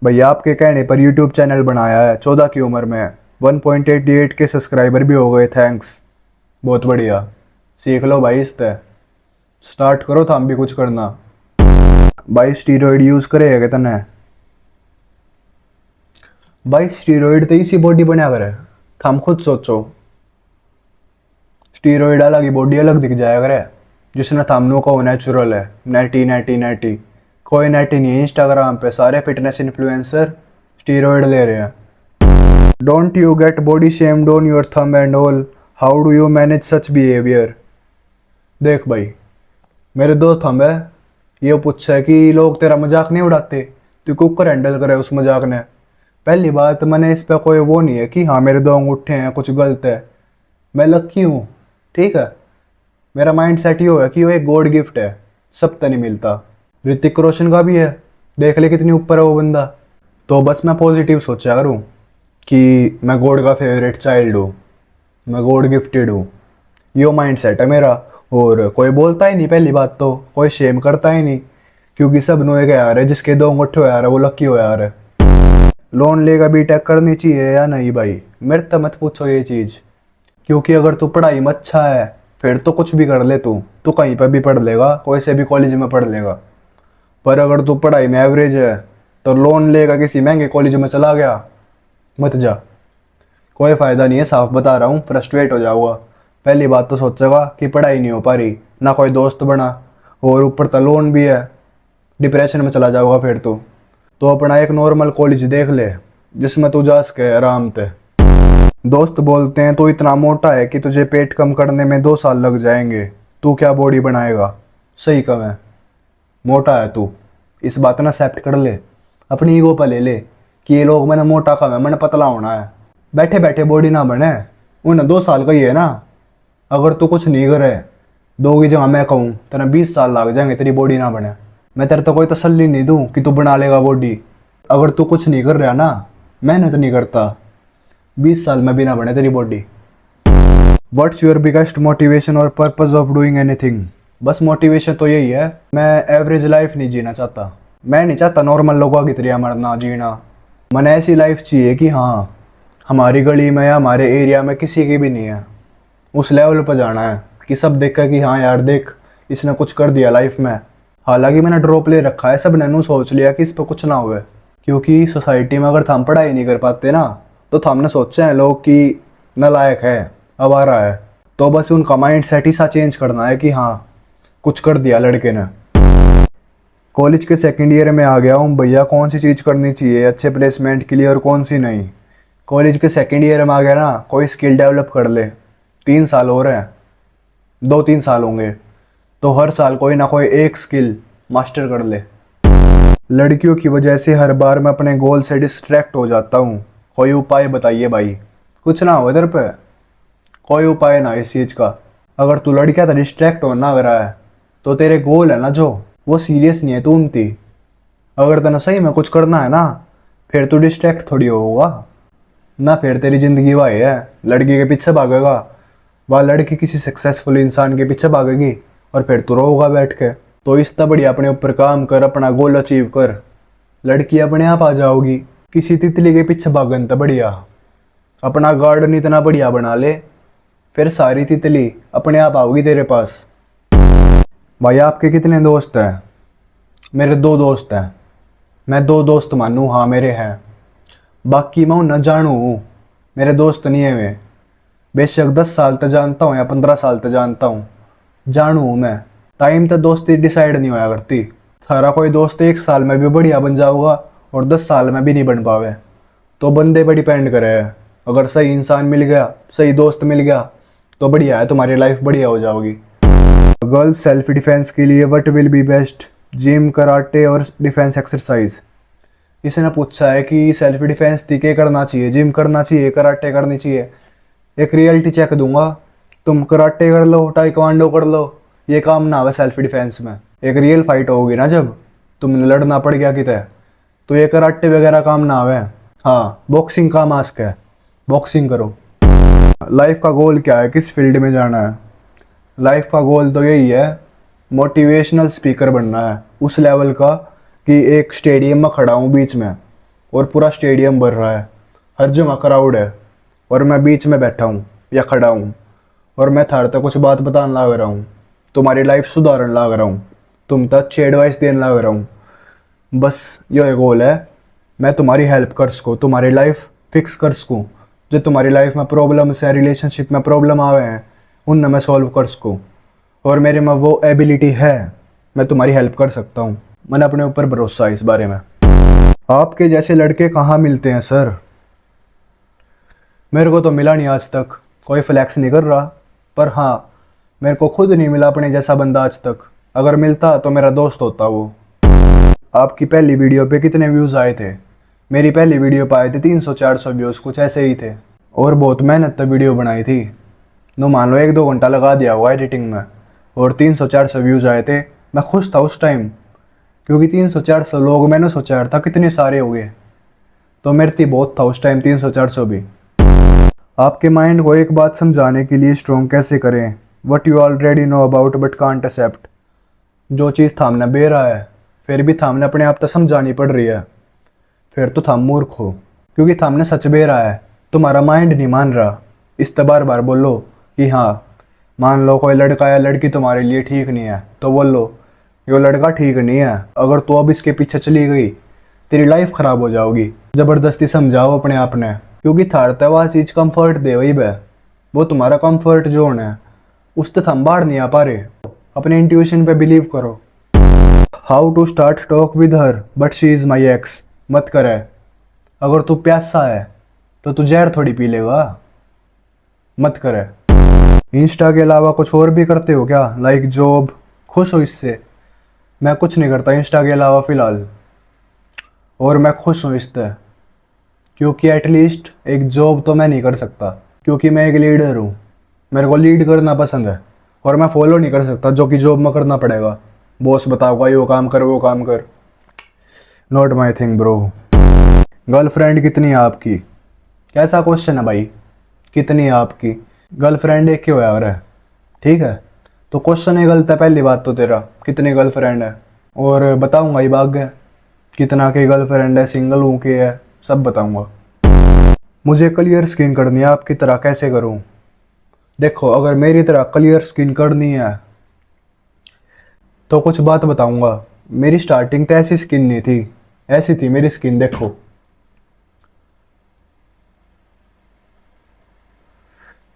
भैया आपके कहने पर यूट्यूब चैनल बनाया है 14 की उम्र में, 1.88 के सब्सक्राइबर भी हो गए, थैंक्स, बहुत बढ़िया। सीख लो भाई, इस तरह स्टार्ट करो थम भी कुछ करना। भाई स्टीरॉइड यूज़ करेगा तने? भाई स्टीरॉइड तो इसी बॉडी बना करे, थम खुद सोचो। स्टीरॉइड अलग ही बॉडी अलग दिख जाया करे, जिसने थमनों को नेचुरल है, नेटी नेटी नेटी। कोई नेटी नहीं है इंस्टाग्राम पे, सारे फिटनेस इन्फ्लुएंसर स्टीरॉइड ले रहे हैं। Don't you get body shamed on your thumb and all, how do you manage such behaviour? देख भाई, मेरे दो थंब है, ये पूछा है कि लोग तेरा मजाक नहीं उड़ाते, तू कुकर हैंडल करे उस मजाक ने। पहली बात, मैंने इस पे कोई वो नहीं है कि हाँ मेरे दो अंगूठे हैं कुछ गलत है, मैं लकी हूँ, ठीक है। मेरा माइंड सेट ये है कि वो एक गॉड गिफ्ट है, सब तो नहीं मिलता। ऋतिक रोशन का भी है, देख ले कितनी ऊपर है वो बंदा। तो बस मैं पॉजिटिव सोचा करूँ कि मैं गॉड का फेवरेट चाइल्ड हूँ, मैं गॉड गिफ्टेड हूँ, यो माइंड सेट है मेरा। और कोई बोलता ही नहीं, पहली बात तो कोई शेम करता ही नहीं, क्योंकि सब नो एक यार है जिसके दो अंगूठे हो यार है वो लकी हो यार है। लोन लेगा बीटेक करनी चाहिए या नहीं भाई, मेरे तो मत पूछो ये चीज़, क्योंकि अगर तू पढ़ाई में अच्छा है फिर तो कुछ भी कर ले, तू कहीं पर भी पढ़ लेगा, कोई से भी कॉलेज में पढ़ लेगा। पर अगर तू पढ़ाई में एवरेज है तो लोन लेगा किसी महंगे कॉलेज में चला गया, मत जा, कोई फ़ायदा नहीं है, साफ बता रहा हूँ, फ्रस्ट्रेट हो जाऊगा। पहली बात तो सोचेगा कि पढ़ाई नहीं हो पा रही, ना कोई दोस्त बना, और ऊपर से लोन भी है, डिप्रेशन में चला जाऊगा फिर तो अपना एक नॉर्मल कॉलेज देख ले जिसमें तू जा सके आराम से। दोस्त बोलते हैं तो इतना मोटा है कि तुझे पेट कम करने में 2 साल लग जाएंगे, तू क्या बॉडी बनाएगा? सही कम है, मोटा है तू, इस बात ना एक्सेप्ट कर ले, अपनी ईगो पर ले ले कि ये लोग मैंने मोटा कम है, मैंने पतला होना है। बैठे बैठे बॉडी ना बने, उन्हें 2 साल का ही है ना। अगर तू कुछ नहीं करे, दो की जगह मैं कहूँ तेना 20 साल लग जाएंगे तेरी बॉडी ना बने। मैं तेरे तो कोई तसल्ली नहीं दूँ कि तू बना लेगा बॉडी। अगर तू कुछ नहीं कर रहा ना, मेहनत नहीं करता, 20 साल में भी ना बने तेरी body. What's your biggest motivation और पर्पज ऑफ डूइंग एनीथिंग? बस मोटिवेशन तो यही है, मैं एवरेज लाइफ नहीं जीना चाहता, मैं नहीं चाहता नॉर्मल लोगों की तरह मरना जीना। मैंने ऐसी लाइफ चाहिए कि हाँ हमारी गली में या हमारे एरिया में किसी की भी नहीं है, उस लेवल पर जाना है कि सब देखा कि हाँ यार देख इसने कुछ कर दिया लाइफ में। हालांकि मैंने ड्रॉप ले रखा है, सब ने सोच लिया कि इस पर कुछ ना हुए, क्योंकि सोसाइटी में अगर हम पढ़ाई नहीं कर पाते ना तो हमने सोचे हैं लोग कि नालायक है, आवारा है। तो बस उनका माइंड सेट ही सा चेंज करना है कि हाँ कुछ कर दिया लड़के ने। कॉलेज के सेकंड ईयर में आ गया हूँ भैया, कौन सी चीज़ करनी चाहिए अच्छे प्लेसमेंट के लिए और कौन सी नहीं? कॉलेज के सेकंड ईयर में आ गया ना, कोई स्किल डेवलप कर ले, 3 साल हो रहे हैं, 2-3 साल होंगे, तो हर साल कोई ना कोई एक स्किल मास्टर कर ले। लड़कियों की वजह से हर बार मैं अपने गोल से डिस्ट्रैक्ट हो जाता हूँ। कोई उपाय बताइए भाई। कुछ ना हो इधर पे, कोई उपाय ना इस चीज़ का। अगर तू लड़कियां तो डिस्ट्रैक्ट होना लग रहा है तो तेरे गोल है ना जो, वो सीरियस नहीं है तू उनती। अगर तेना सही में कुछ करना है ना, फिर तू डिस्ट्रैक्ट थोड़ी होगा ना। फिर तेरी जिंदगी वही है, लड़की के पीछे भागेगा, वह लड़की किसी सक्सेसफुल इंसान के पीछे भागेगी और फिर तू रोगा बैठ के। तो इससे बढ़िया अपने ऊपर काम कर, अपना गोल अचीव कर, लड़की अपने आप आ जाओगी। किसी तितली के पीछे भागन तो बढ़िया अपना गार्डन इतना बढ़िया बना ले, फिर सारी तितली अपने आप आओगी तेरे पास। भाई आपके कितने दोस्त हैं? मेरे 2 दोस्त हैं। मैं 2 दोस्त मानूँ, हाँ मेरे हैं। बाकी मैं न जानू हूँ, मेरे दोस्त नहीं है वे। बेशक 10 साल तक जानता हूँ या 15 साल तक जानता हूँ, जानू हूँ मैं। टाइम तक दोस्ती डिसाइड नहीं होया करती। सारा कोई दोस्त 1 साल में भी बढ़िया बन जाऊगा और 10 साल में भी नहीं बन पावे। तो बंदे पर डिपेंड करे है। अगर सही इंसान मिल गया, सही दोस्त मिल गया तो बढ़िया है, तुम्हारी लाइफ बढ़िया हो जाओगी। गर्ल्स सेल्फ डिफेंस के लिए what will be best, gym, karate और डिफेंस एक्सरसाइज। इसने पूछा है कि सेल्फ डिफेंस थी के करना चाहिए, जिम करना चाहिए, कराटे करनी चाहिए। एक रियलिटी चेक दूंगा, तुम कराटे कर लो, टाइक्वांडो कर लो, ये काम ना आवे सेल्फ डिफेंस में। एक रियल फाइट होगी ना जब तुमने लड़ना पड़ गया कितने, तो ये कराटे वगैरह काम ना आवे। हाँ, बॉक्सिंग का मास्क है, बॉक्सिंग करो। लाइफ का गोल क्या है, किस फील्ड में जाना है? लाइफ का गोल तो यही है, मोटिवेशनल स्पीकर बनना है उस लेवल का कि एक स्टेडियम में खड़ा हूँ बीच में और पूरा स्टेडियम भर रहा है, हर जगह क्राउड है और मैं बीच में बैठा हूँ या खड़ा हूँ और मैं थार तक कुछ बात बताने लग रहा हूँ, तुम्हारी लाइफ सुधारने लग रहा हूँ, तुम तक अच्छी एडवाइस देने लग रहा हूँ। बस यह गोल है, मैं तुम्हारी हेल्प कर सकूँ, तुम्हारी लाइफ फिक्स कर सकूँ। जो तुम्हारी लाइफ में प्रॉब्लम्स है, रिलेशनशिप में प्रॉब्लम आवे हैं, उन मैं सॉल्व कर सकूँ। और मेरे में वो एबिलिटी है, मैं तुम्हारी हेल्प कर सकता हूँ। मैंने अपने ऊपर भरोसा है इस बारे में। आपके जैसे लड़के कहाँ मिलते हैं सर? मेरे को तो मिला नहीं आज तक, कोई फ्लैक्स नहीं कर रहा, पर हाँ, मेरे को खुद नहीं मिला अपने जैसा बंदा आज तक। अगर मिलता तो मेरा दोस्त होता वो। आपकी पहली वीडियो पे कितने व्यूज़ आए थे? मेरी पहली वीडियो पे आए थे 300-400 व्यूज़, कुछ ऐसे ही थे। और बहुत मेहनत से वीडियो बनाई थी, नो मान लो 1-2 घंटा लगा दिया हुआ एडिटिंग में, और 300-400 व्यूज़ आए थे। मैं खुश था उस टाइम, क्योंकि 300-400 लोग, मैंने सोचा यार था कितने सारे हो गए, तो मेरे थी बहुत था उस टाइम 300-400 भी। आपके माइंड को एक बात समझाने के लिए स्ट्रॉन्ग कैसे करें? What you already know about but can't accept. जो चीज़ थामने बे रहा है फिर भी थामने अपने आप तक समझानी पड़ रही है, फिर तो थाम मूर्ख हो, क्योंकि थामने सच बे रहा है, तुम्हारा माइंड नहीं मान रहा। इस तो बार बार बोलो कि हाँ, मान लो कोई लड़का या लड़की तुम्हारे लिए ठीक नहीं है, तो बोलो ये लड़का ठीक नहीं है, अगर तू अब इसके पीछे चली गई तेरी लाइफ खराब हो जाओगी। ज़बरदस्ती समझाओ अपने आप ने, क्योंकि थारता वह चीज़ कंफर्ट दे वही बे, वो तुम्हारा कंफर्ट जोन है, उस तक हम बाहर नहीं आ पा रहे। अपने इंट्यूशन पे बिलीव करो। How to start talk with her but she is my ex. मत करे, अगर तू प्यासा है तो तू जहर थोड़ी पी लेगा। मत करे। इंस्टा के अलावा कुछ और भी करते हो क्या, लाइक जॉब? खुश हो इससे? मैं कुछ नहीं करता इंस्टा के अलावा फ़िलहाल, और मैं खुश हूँ इससे, क्योंकि एटलीस्ट एक जॉब तो मैं नहीं कर सकता, क्योंकि मैं एक लीडर हूँ। मेरे को लीड करना पसंद है और मैं फॉलो नहीं कर सकता जो कि जॉब में करना पड़ेगा। बॉस बताओगा ये काम कर, वो काम कर, not my thing bro. Girlfriend कितनी है आपकी? कैसा क्वेश्चन है भाई, कितनी है आपकी? गर्लफ्रेंड एक क्यों है यार? ठीक है, तो क्वेश्चन ही गलत है पहली बात तो तेरा, कितनी गर्लफ्रेंड है। और बताऊंगा ये भाग्य कितना की गर्लफ्रेंड है, सिंगल हूँ कि है, सब बताऊंगा। मुझे क्लियर स्किन करनी है आपकी तरह, कैसे करूँ? देखो, अगर मेरी तरह क्लियर स्किन करनी है तो कुछ बात बताऊंगा। मेरी स्टार्टिंग तो ऐसी स्किन नहीं थी, ऐसी थी मेरी स्किन, देखो।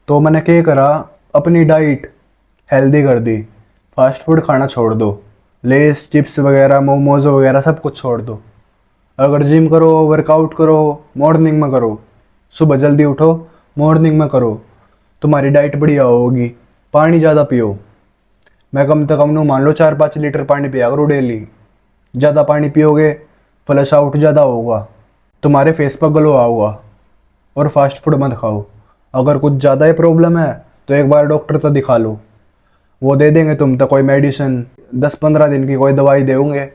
तो मैंने क्या करा, अपनी डाइट हेल्दी कर दी, फास्ट फूड खाना छोड़ दो, लेस, चिप्स वगैरह, मोमोज वगैरह सब कुछ छोड़ दो। अगर जिम करो, वर्कआउट करो, मॉर्निंग में करो, सुबह जल्दी उठो, मॉर्निंग में करो, तुम्हारी डाइट बढ़िया होगी। पानी ज़्यादा पियो, मैं कम से कम मान लो 4-5 लीटर पानी पिया करो डेली। ज़्यादा पानी पियोगे फ्लश आउट ज़्यादा होगा, तुम्हारे फेस पर ग्लो आऊगा। और फास्ट फूड मत खाओ। अगर कुछ ज़्यादा ही प्रॉब्लम है तो एक बार डॉक्टर से दिखा लो, वो दे देंगे तुम तो कोई मेडिसिन, 10-15 दिन की कोई दवाई देंगे,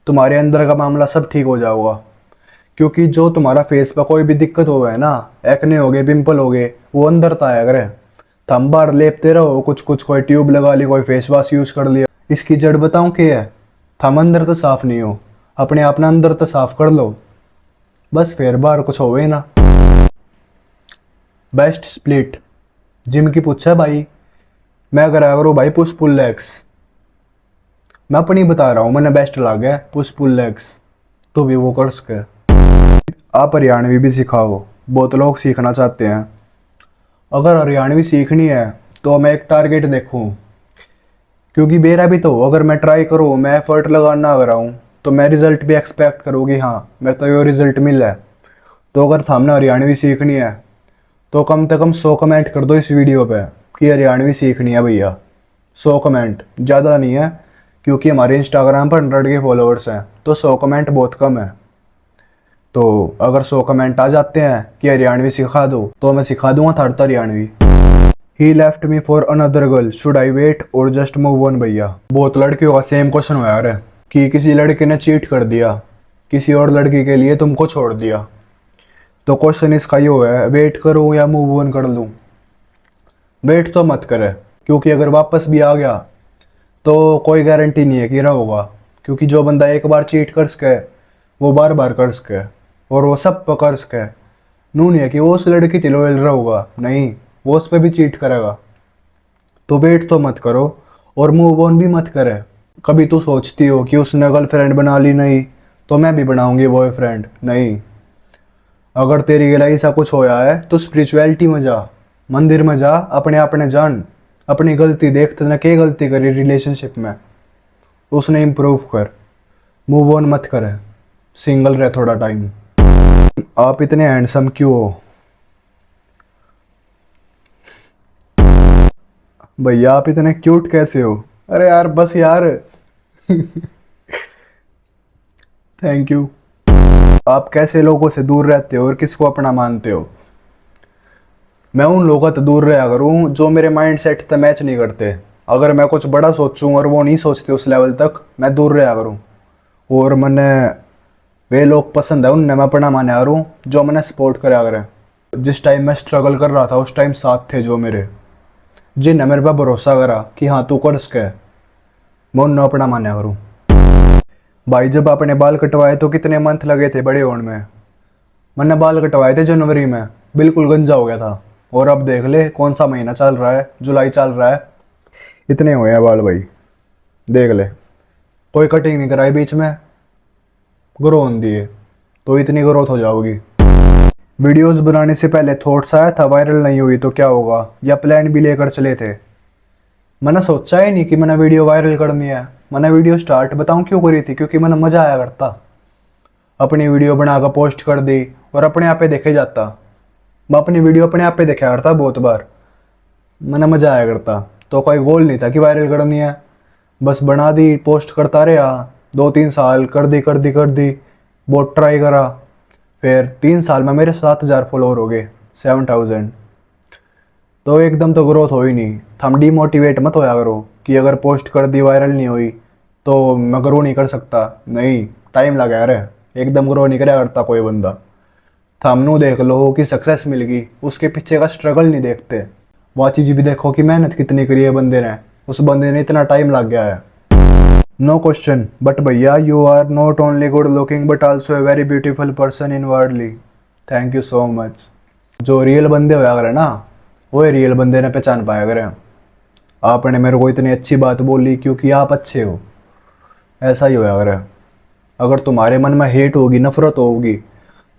तुम्हारे अंदर का मामला सब ठीक हो जाएगा। क्योंकि जो तुम्हारा फेस पर कोई भी दिक्कत हो गए ना, एक्ने हो गए, पिंपल हो गए, वो अंदर तो आया करे। थम बार लेपते रहो कुछ कुछ, कोई ट्यूब लगा ली, कोई फेस वॉश यूज कर लिया, इसकी जड़ बताऊं क्या है? थम अंदर तो साफ नहीं हो, अपने अपना अंदर तो साफ कर लो, बस फिर बाहर कुछ होवे ना। बेस्ट स्प्लिट जिम की पूछा भाई, मैं करा करूँ भाई पुश पुल लेग्स। मैं अपनी बता रहा हूँ, मैंने बेस्ट लगा है पुश पुल लेग्स, तो भी वो कर सके। आप हरियाणवी भी सिखाओ, बहुत लोग सीखना चाहते हैं। अगर हरियाणवी सीखनी है तो मैं एक टारगेट देखूँ, क्योंकि मेरा भी तो अगर मैं ट्राई करूँ, मैं एफर्ट लगाना अगर आऊँ, तो मैं रिजल्ट भी एक्सपेक्ट करूँगी, हाँ मेरे तो ये रिजल्ट मिल है। तो अगर सामने हरियाणवी सीखनी है तो कम से कम 100 कमेंट कर दो इस वीडियो पे कि हरियाणवी सीखनी है भैया। 100 कमेंट ज़्यादा नहीं है, क्योंकि हमारे इंस्टाग्राम पर 100 के फॉलोअर्स हैं, तो 100 कमेंट बहुत कम है। तो अगर 100 कमेंट आ जाते हैं कि हरियाणवी सिखा दो, तो मैं सिखा दूंगा third Haryanvi. He left me for another girl, should I wait or just move on? भैया बहुत लड़कियों का सेम क्वेश्चन हुआ यार, कि किसी लड़के ने चीट कर दिया, किसी और लड़की के लिए तुमको छोड़ दिया, तो क्वेश्चन इसका ये है, वेट करूँ या मूव ऑन कर लूँ? वेट तो मत करे, क्योंकि अगर वापस भी आ गया तो कोई गारंटी नहीं है कि रहोगा। क्योंकि जो बंदा एक बार चीट कर सके वो बार बार कर सके, और वो सब पर कर सके। नू नहीं है कि वो उस लड़की से लॉयल रहोगा, नहीं, वो उस पर भी चीट करेगा। तो वेट तो मत करो और मूव ऑन भी मत करे। कभी तू सोचती हो कि उसने गर्लफ्रेंड बना ली, नहीं तो मैं भी बनाऊंगी बॉयफ्रेंड, नहीं। अगर तेरी गला ऐसा कुछ होया है तो स्पिरिचुअलिटी में जा, मंदिर में जा, अपने अपने जान, अपनी गलती देख, तूने क्या गलती करी रिलेशनशिप में, उसने इम्प्रूव कर। मूव ऑन मत कर, सिंगल रह थोड़ा टाइम। आप इतने हैंडसम क्यों हो? भैया आप इतने क्यूट कैसे हो? अरे यार बस यार। Thank you. आप कैसे लोगों से दूर रहते हो और किसको अपना मानते हो? मैं उन लोगों से दूर रहा करूँ जो मेरे माइंड सेट से मैच नहीं करते। अगर मैं कुछ बड़ा सोचूं और वो नहीं सोचते उस लेवल तक, मैं दूर रहा करूँ। और मैंने वे लोग पसंद है, उनने मैं अपना माना करूँ जो मैंने सपोर्ट करा करें। जिस टाइम मैं स्ट्रगल कर रहा था उस टाइम साथ थे जो मेरे, जिनने मेरे पर भरोसा करा कि हाँ तू कर सके, मैं उन्हें अपना माना करूँ। भाई जब आपने बाल कटवाए तो कितने मंथ लगे थे बड़े होने में? मैंने बाल कटवाए थे जनवरी में, बिल्कुल गंजा हो गया था। और अब देख ले कौन सा महीना चल रहा है, जुलाई चल रहा है, इतने हुए हैं बाल भाई, देख ले। कोई कटिंग नहीं कराई बीच में, ग्रो होने दिए, तो इतनी ग्रोथ हो जाओगी। वीडियोस बनाने से पहले थॉट्स आया था वायरल नहीं हुई तो क्या होगा, या प्लान भी लेकर चले थे? मैंने सोचा ही नहीं कि मैंने वीडियो वायरल करनी है। मैंने वीडियो स्टार्ट बताऊं क्यों करी थी? क्योंकि मैंने मज़ा आया करता, अपनी वीडियो बनाकर पोस्ट कर दी और अपने आप पे देखे जाता। मैं अपनी वीडियो अपने आप पे देखा करता बहुत बार, मैंने मज़ा आया करता। तो कोई गोल नहीं था कि वायरल करनी है, बस बना दी, पोस्ट करता रहा। 2-3 साल कर दी, बहुत ट्राई करा। फिर 3 साल में मेरे 7,000 फॉलोअर हो गए, 7,000। तो एकदम तो ग्रोथ हो ही नहीं। हम डीमोटिवेट मत होया करो कि अगर पोस्ट कर दी वायरल नहीं हुई तो मैं ग्रो नहीं कर सकता, नहीं, टाइम लगा रे, एकदम ग्रो नहीं करा करता कोई बंदा। थंबनेल देख लो कि सक्सेस मिल गई, उसके पीछे का स्ट्रगल नहीं देखते। वो चीज़ भी देखो कि मेहनत कितनी करी है बंदे ने, उस बंदे ने इतना टाइम लग गया है। नो क्वेश्चन, बट भैया you are not only good looking but also a very beautiful person inwardly. Thank you so much. जो रियल बंदे होया करे ना, वो रियल बंदे ने पहचान पाया करे। आपने मेरे को इतनी अच्छी बात बोली क्योंकि आप अच्छे हो, ऐसा ही होया करे। अगर तुम्हारे मन में हेट होगी, नफरत होगी,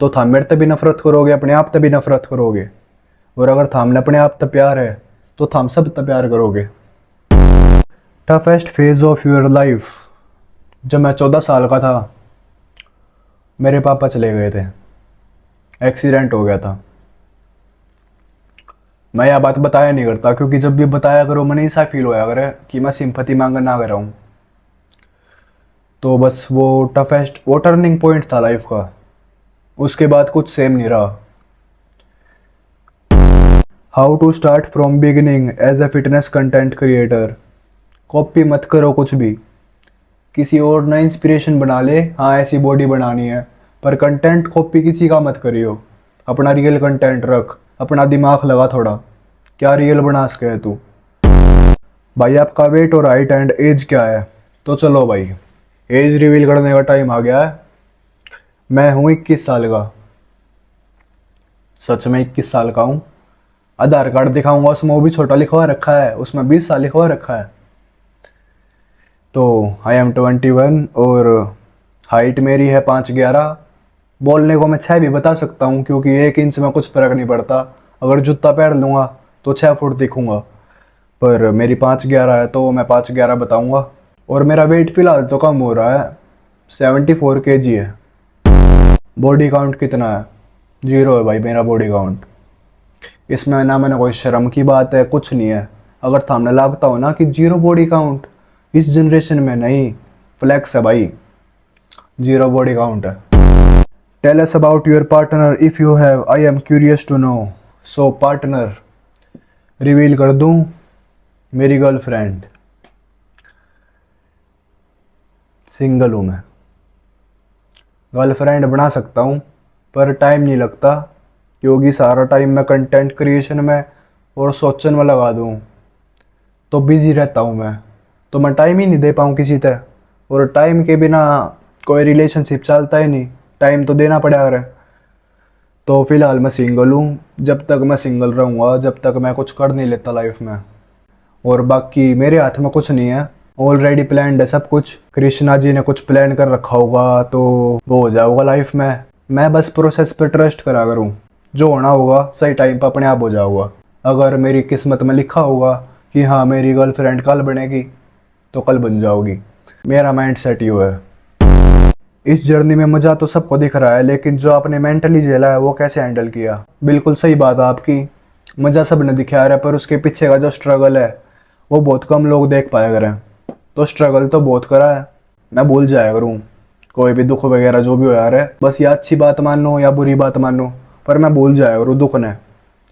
तो थाम मेरे से भी नफरत करोगे, अपने आप से भी नफरत करोगे। और अगर थामने अपने आप से प्यार है तो थाम सब से प्यार करोगे। Toughest phase of your life? जब मैं 14 साल का था, मेरे पापा चले गए थे, एक्सीडेंट हो गया था। मैं यह बात बताया नहीं करता, क्योंकि जब भी बताया करो मैंने ऐसा फील होया करे कि मैं सिंपैथी मांगने ना कर रहा हूँ। तो बस वो टफेस्ट वो टर्निंग पॉइंट था लाइफ का। उसके बाद कुछ सेम नहीं रहा। How to start from beginning as a fitness content creator. Copy मत करो कुछ भी, किसी और ना इंस्पिरेशन बना ले, हाँ ऐसी बॉडी बनानी है, पर कंटेंट कॉपी किसी का मत करियो। अपना रियल कंटेंट रख, अपना दिमाग लगा थोड़ा, क्या रियल बना सके है तू। भाई आपका वेट और हाइट एंड एज क्या है? तो चलो भाई एज रिवील करने का टाइम आ गया है। मैं हूँ 21 साल का। सच में 21 साल का हूँ। आधार कार्ड दिखाऊंगा उसमें वो भी छोटा लिखवा रखा है, उसमें 20 साल लिखवा रखा है। तो आई एम 21 और हाइट मेरी है 5'11". बोलने को मैं 6 भी बता सकता हूँ क्योंकि 1 इंच में कुछ फ़र्क नहीं पड़ता। अगर जूता पहन लूँगा तो 6 फुट दिखूँगा, पर मेरी 5'11" है तो मैं 5'11" बताऊँगा। और मेरा वेट फ़िलहाल तो कम हो रहा है, 74 kg है। बॉडी काउंट कितना है? 0 है भाई मेरा बॉडी काउंट। इसमें ना मैंने कोई शर्म की बात है, कुछ नहीं है। अगर सामने लगता हो ना कि 0 बॉडी काउंट, इस जनरेशन में नहीं, फ्लैक्स है भाई, 0 बॉडी काउंट है। Tell us about your partner if you have, I am curious to know. So partner reveal कर दूं, मेरी गर्लफ्रेंड। सिंगल हूँ मैं। गर्लफ्रेंड बना सकता हूँ पर टाइम नहीं लगता, क्योंकि सारा टाइम मैं कंटेंट क्रिएशन में और सोचने में लगा दूँ तो बिज़ी रहता हूँ तो मैं टाइम ही नहीं दे पाऊँ किसी तक। और टाइम के बिना कोई रिलेशनशिप चलता ही नहीं, टाइम तो देना पड़ेगा। तो फिलहाल मैं सिंगल हूँ। जब तक मैं सिंगल रहूँगा, जब तक मैं कुछ कर नहीं लेता लाइफ में, और बाकी मेरे हाथ में कुछ नहीं है, ऑलरेडी प्लान्ड है सब कुछ। कृष्णा जी ने कुछ प्लान कर रखा होगा तो वो हो जाएगा लाइफ में। मैं बस प्रोसेस पे ट्रस्ट करा करूँ, जो होना होगा सही टाइम पर अपने आप हो जाऊगा। अगर मेरी किस्मत में लिखा होगा कि हाँ मेरी गर्लफ्रेंड कल बनेगी तो कल बन जाओगी। मेरा माइंड सेट ही है। इस जर्नी में मज़ा तो सबको दिख रहा है, लेकिन जो आपने मेंटली झेला है वो कैसे हैंडल किया। बिल्कुल सही बात है आपकी, मज़ा सब ने दिखा रहा है पर उसके पीछे का जो स्ट्रगल है वो बहुत कम लोग देख पाया करें। तो स्ट्रगल तो बहुत करा है। मैं भूल जाया करूँ कोई भी दुख वगैरह जो भी हो यार है, बस या अच्छी बात मानो या बुरी बात मानो, पर मैं भूल जाया करूँ दुख ने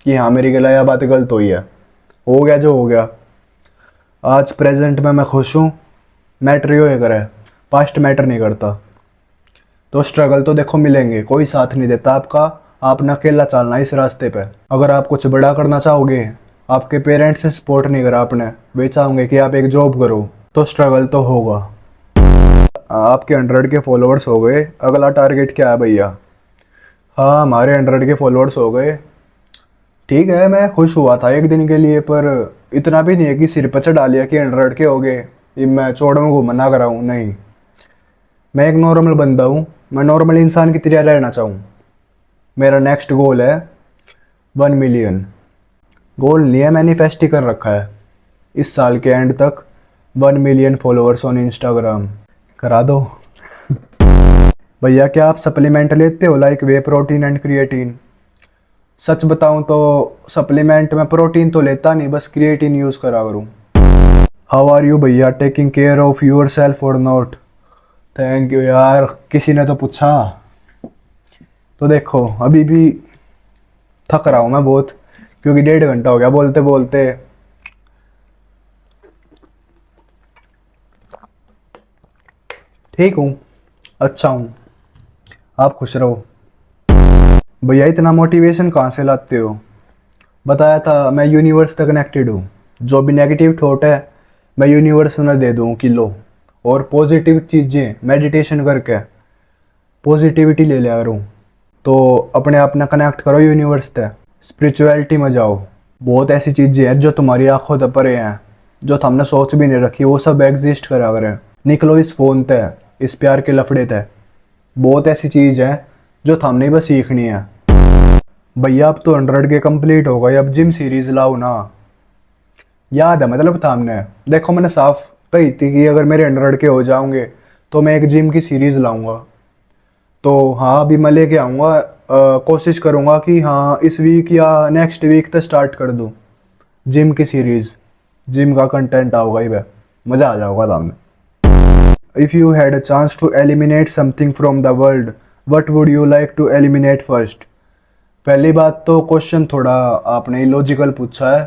कि हाँ मेरी गला यह बात गलत हुई है। हो गया जो हो गया। आज प्रेजेंट में मैं खुश हूँ। मैटर यो है करे, पास्ट मैटर नहीं करता। तो स्ट्रगल तो देखो मिलेंगे, कोई साथ नहीं देता आपका, आपने अकेला चलना इस रास्ते पे। अगर आप कुछ बड़ा करना चाहोगे, आपके पेरेंट्स से सपोर्ट नहीं करा आपने, वे चाहोगे कि आप एक जॉब करो, तो स्ट्रगल तो होगा। आपके 100 के फॉलोअर्स हो गए, अगला टारगेट क्या है भैया? हाँ हमारे 100 के फॉलोअर्स हो गए। ठीक है मैं खुश हुआ था एक दिन के लिए, पर इतना भी नहीं है कि सिर पर चढ़ा लिया कि 100 के हो गए, ये मैं चौड़ में घूमना कर रहा हूँ, नहीं। मैं एक नॉर्मल बंदा हूँ, मैं नॉर्मल इंसान की तरह रहना चाहूँ। मेरा नेक्स्ट गोल है 1 मिलियन। गोल नहीं है, मैनिफेस्ट ही कर रखा है इस साल के एंड तक 1 मिलियन फॉलोअर्स ऑन इंस्टाग्राम। करा दो। भैया क्या आप सप्लीमेंट लेते हो like whey protein and creatine? सच बताऊं तो सप्लीमेंट में प्रोटीन तो लेता नहीं, बस क्रिएटिन यूज़ करा करूँ। हाउ आर यू भैया, taking care of yourself or not? Thank you यार, किसी ने तो पूछा। तो देखो अभी भी थक रहा हूँ मैं बहुत, क्योंकि 1.5 घंटा हो गया बोलते बोलते। ठीक हूँ, अच्छा हूँ, आप खुश रहो। भैया इतना मोटिवेशन कहाँ से लाते हो? बताया था मैं यूनिवर्स तक कनेक्टेड हूँ। जो भी नेगेटिव थॉट है मैं यूनिवर्स में दे दूँ कि लो, और पॉजिटिव चीज़ें मेडिटेशन करके पॉजिटिविटी ले लिया करूँ। तो अपने आप ने कनेक्ट करो यूनिवर्स से, स्पिरिचुअलिटी में जाओ। बहुत ऐसी चीज़ें हैं जो तुम्हारी आंखों से परे हैं, जो तुमने सोच भी नहीं रखी, वो सब एग्जिस्ट करा करें। निकलो इस फ़ोन ते, इस प्यार के लफड़े थे। बहुत ऐसी चीज़ है जो हमने बस सीखनी है। भैया अब तो 100 के कंप्लीट हो गए, अब जिम सीरीज लाओ ना। याद है मतलब थामने, देखो मैंने साफ कही थी कि अगर मेरे 100 के हो जाओगे तो मैं एक जिम की सीरीज लाऊंगा। तो हाँ अभी मैं लेके आऊँगा, कोशिश करूँगा कि हाँ इस वीक या नेक्स्ट वीक तक स्टार्ट कर दूँ जिम की सीरीज़। जिम का कंटेंट आओगा ही वह, मज़ा आ जाएगा सामने। If you had a chance to eliminate something from the world, what would you like to eliminate first? पहली बात तो क्वेश्चन थोड़ा आपने इलॉजिकल पूछा है,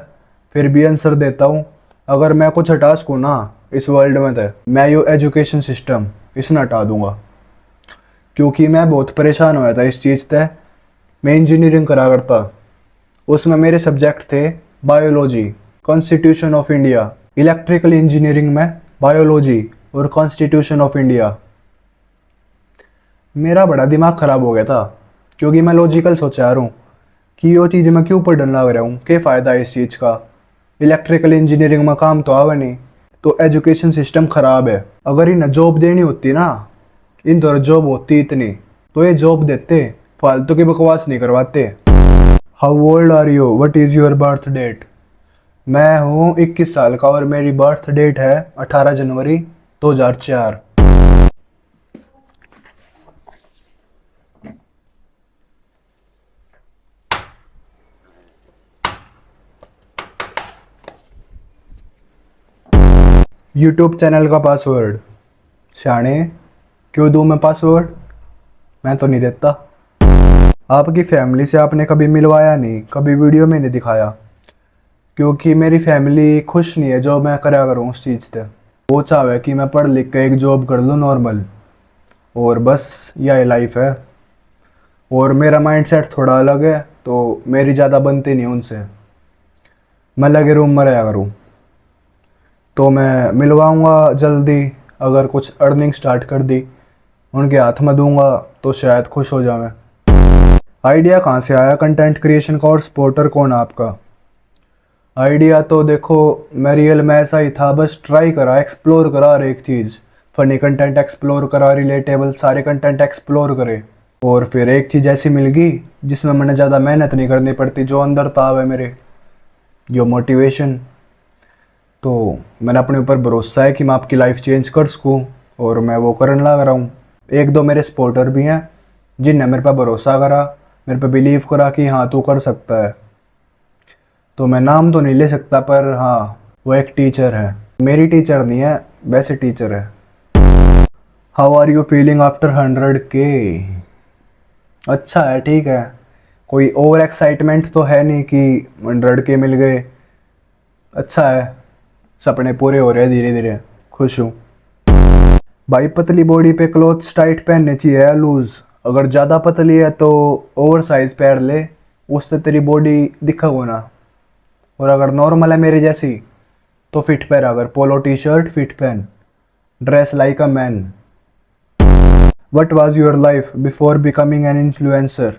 फिर भी आंसर देता हूँ। अगर मैं कुछ हटा सकूँ ना इस वर्ल्ड में तो मैं यो एजुकेशन सिस्टम इसने हटा दूंगा, क्योंकि मैं बहुत परेशान होया था इस चीज़ से। मैं इंजीनियरिंग करा करता, उसमें मेरे सब्जेक्ट थे biology, constitution of India, electrical engineering में बायोलॉजी और कॉन्स्टिट्यूशन ऑफ इंडिया। मेरा बड़ा दिमाग ख़राब हो गया था, क्योंकि मैं लॉजिकल सोचा आ रहा हूँ कि यो चीज़ मैं क्यों पढ़ने लग रहा हूँ, क्या फ़ायदा है इस चीज़ का। इलेक्ट्रिकल इंजीनियरिंग में काम तो आवे नहीं, तो एजुकेशन सिस्टम ख़राब है। अगर इन्हें जॉब देनी होती ना, इन तरह जॉब होती इतनी, तो ये जॉब देते, फालतू की बकवास नहीं करवाते। How old are you, what is your birth date? मैं हूँ 21 साल का और मेरी बर्थ डेट है 18 जनवरी 2004। यूट्यूब चैनल का पासवर्ड? शाणे, क्यों दूँ मैं पासवर्ड? मैं तो नहीं देता। आपकी फैमिली से आपने कभी मिलवाया नहीं, कभी वीडियो में नहीं दिखाया? क्योंकि मेरी फैमिली खुश नहीं है जो मैं करा करूँ उस चीज़ से। वो चाहे कि मैं पढ़ लिख के एक जॉब कर लूँ नॉर्मल, और बस यही लाइफ है। और मेरा माइंडसेट थोड़ा अलग है, तो मेरी ज़्यादा बनती नहीं उनसे। मैं लगे रूम में रहा करूँ, तो मैं मिलवाऊँगा जल्दी। अगर कुछ अर्निंग स्टार्ट कर दी, उनके हाथ में दूंगा तो शायद खुश हो जावे। आइडिया कहाँ से आया कंटेंट क्रिएशन का, और सपोर्टर कौन है आपका? आइडिया तो देखो, मैं रियल में ऐसा ही था, बस ट्राई करा, एक्सप्लोर करा हर एक चीज़। फ़नी कंटेंट एक्सप्लोर करा, रिलेटेबल सारे कंटेंट एक्सप्लोर करे, और फिर एक चीज़ ऐसी मिल गई जिसमें मैंने ज़्यादा मेहनत नहीं करनी पड़ती, जो अंदर था है मेरे, जो मोटिवेशन। तो मैंने अपने ऊपर भरोसा है कि मैं आपकी लाइफ चेंज कर सकूँ, और मैं वो करने लग रहा हूँ। एक दो मेरे सपोर्टर भी हैं जिनने मेरे पे भरोसा करा, मेरे पे बिलीव करा कि हाँ तू कर सकता है। तो मैं नाम तो नहीं ले सकता, पर हाँ वो एक टीचर है। मेरी टीचर नहीं है, वैसे टीचर है। How are you feeling after 100K? अच्छा है, ठीक है। कोई ओवर एक्साइटमेंट तो है नहीं कि 100K मिल गए। अच्छा है, सपने पूरे हो रहे हैं धीरे धीरे, खुश हूँ। भाई पतली बॉडी पे क्लोथ्स टाइट पहनने चाहिए या लूज? अगर ज़्यादा पतली है तो ओवर साइज पहन ले, उससे तेरी बॉडी दिखेगा ना। और अगर नॉर्मल है मेरी जैसी, तो फिट पहन। अगर पोलो टी शर्ट फिट पहन, dress like a man. What was your life before becoming an influencer?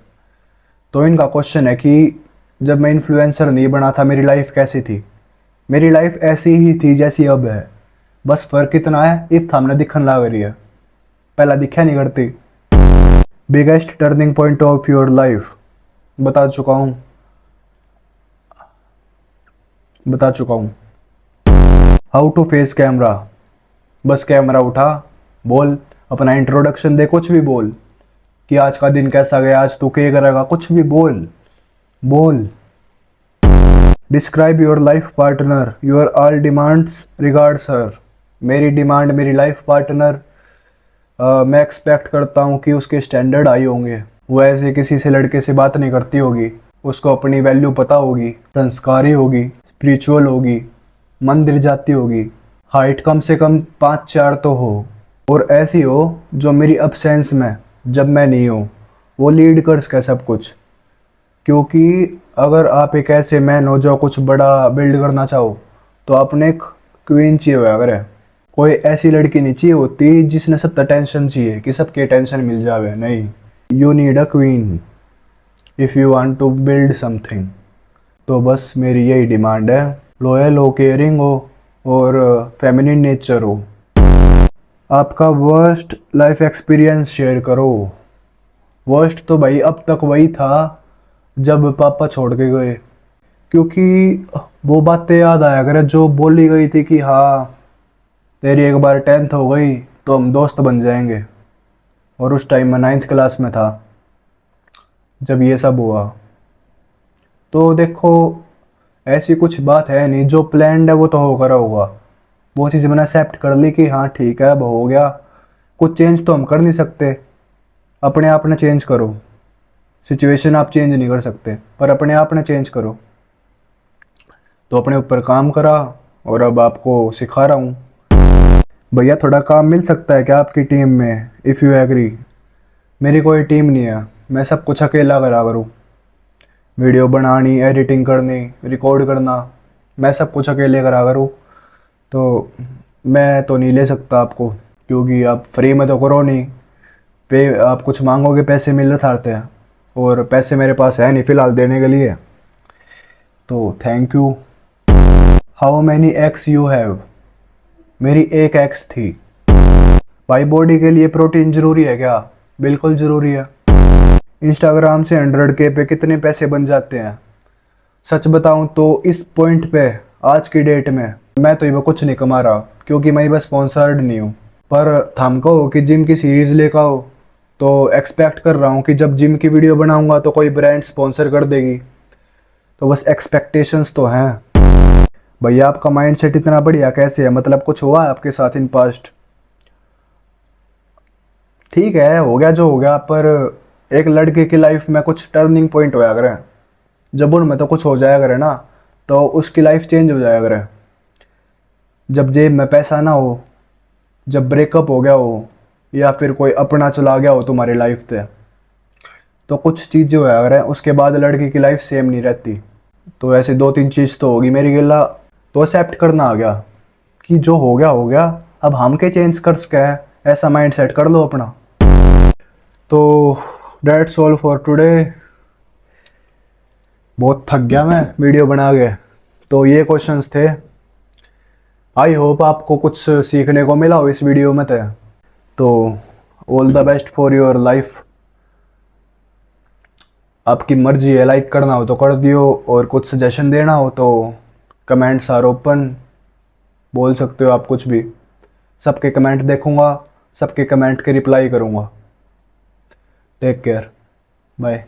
तो इनका क्वेश्चन है कि जब मैं इन्फ्लुएंसर नहीं बना था मेरी लाइफ कैसी थी। मेरी लाइफ ऐसी ही थी जैसी अब है, बस फ़र्क इतना है इब सामने दिखने लग रही है, पहला दिखा नहीं करती। Biggest turning point of your life? बता चुका हूँ, बता चुका हूँ। How to face camera? बस कैमरा उठा, बोल, अपना इंट्रोडक्शन दे, कुछ भी बोल कि आज का दिन कैसा गया, आज तू क्या करेगा, कुछ भी बोल, बोल। Describe your life partner, your all demands regards her? मेरी डिमांड मेरी लाइफ पार्टनर, मैं एक्सपेक्ट करता हूँ कि उसके स्टैंडर्ड हाई होंगे। वो ऐसे किसी से लड़के से बात नहीं करती होगी, उसको अपनी वैल्यू पता होगी, संस्कारी होगी, स्पिरिचुअल होगी, मंदिर जाती होगी, हाइट कम से कम 5'4" तो हो, और ऐसी हो जो मेरी अब्सेंस में, जब मैं नहीं हूँ, वो लीड कर सके सब कुछ। क्योंकि अगर आप एक ऐसे मैन हो जो कुछ बड़ा बिल्ड करना चाहो, तो आपने एक क्वीन चाहिए हुआ। अगर है कोई ऐसी लड़की नहीं चाहिए होती जिसने सब अटेंशन चाहिए कि सबकी अटेंशन मिल जावे, नहीं। You need a queen if you want to build something. तो बस मेरी यही डिमांड है, लॉयल हो, केयरिंग हो, और फेमिनिन नेचर हो। आपका वर्स्ट लाइफ एक्सपीरियंस शेयर करो। वर्स्ट तो भाई अब तक वही था जब पापा छोड़ के गए, क्योंकि वो बातें याद आया करे जो बोली गई थी कि हाँ तेरी एक बार 10th हो गई तो हम दोस्त बन जाएंगे। और उस टाइम मैं 9th क्लास में था जब ये सब हुआ। तो देखो, ऐसी कुछ बात है नहीं, जो प्लान्ड है वो तो होकर होगा, वो चीज़ मैंने एक्सेप्ट कर ली कि हाँ ठीक है अब हो गया। कुछ चेंज तो हम कर नहीं सकते, अपने आप ने चेंज करो। सिचुएशन आप चेंज नहीं कर सकते, पर अपने आप ने चेंज करो। तो अपने ऊपर काम करा और अब आपको सिखा रहा हूँ। भैया थोड़ा काम मिल सकता है क्या आपकी टीम में, इफ़ यू एग्री। मेरी कोई टीम नहीं है, मैं सब कुछ अकेला करा करूँ। वीडियो बनानी, एडिटिंग करनी, रिकॉर्ड करना, मैं सब कुछ अकेले करा करूँ। तो मैं तो नहीं ले सकता आपको, क्योंकि आप फ्री में तो करो नहीं। पे आप कुछ मांगोगे, पैसे मिल रहे थे और पैसे मेरे पास है नहीं फ़िलहाल देने के लिए। तो thank you. How many x you have. मेरी एक एक्स थी। भाई बॉडी के लिए प्रोटीन ज़रूरी है क्या? बिल्कुल ज़रूरी है। इंस्टाग्राम से 100K पे कितने पैसे बन जाते हैं? सच बताऊं तो इस पॉइंट पे आज की डेट में मैं तो ये कुछ नहीं कमा रहा, क्योंकि मैं बस स्पॉन्सर्ड नहीं हूँ। पर थाम कहो कि जिम की सीरीज़ लेकर आओ, तो एक्सपेक्ट कर रहा हूँ कि जब जिम की वीडियो बनाऊंगा तो कोई ब्रांड स्पॉन्सर कर देगी। तो बस एक्सपेक्टेशंस तो हैं। भैया आपका माइंडसेट इतना बढ़िया कैसे है? मतलब कुछ हुआ है आपके साथ इन पास्ट? ठीक है, हो गया जो हो गया, पर एक लड़के की लाइफ में कुछ टर्निंग पॉइंट होया करे। जब उनमें तो कुछ हो जाया करे ना, तो उसकी लाइफ चेंज हो जाया करे। जब जेब में पैसा ना हो, जब ब्रेकअप हो गया हो, या फिर कोई अपना चला गया हो तुम्हारी लाइफ से, तो कुछ चीज़ें होया करे, उसके बाद लड़की की लाइफ सेम नहीं रहती। तो ऐसे 2-3 चीज़ तो होगी मेरी गिला। तो एक्सेप्ट करना आ गया कि जो हो गया, अब हम के चेंज कर सके हैं, ऐसा माइंड सेट कर लो अपना। तो डेट्स ऑल फॉर टुडे। बहुत थक गया मैं वीडियो बना के। तो ये क्वेश्चंस थे। आई होप आपको कुछ सीखने को मिला हो इस वीडियो में। तो all the best for your life. आपकी मर्जी है, लाइक करना हो तो कर दियो, और कुछ सजेशन देना हो तो कमेंट्स आर ओपन, बोल सकते हो आप कुछ भी। सबके कमेंट देखूंगा, सबके कमेंट के रिप्लाई करूंगा। Take care, bye.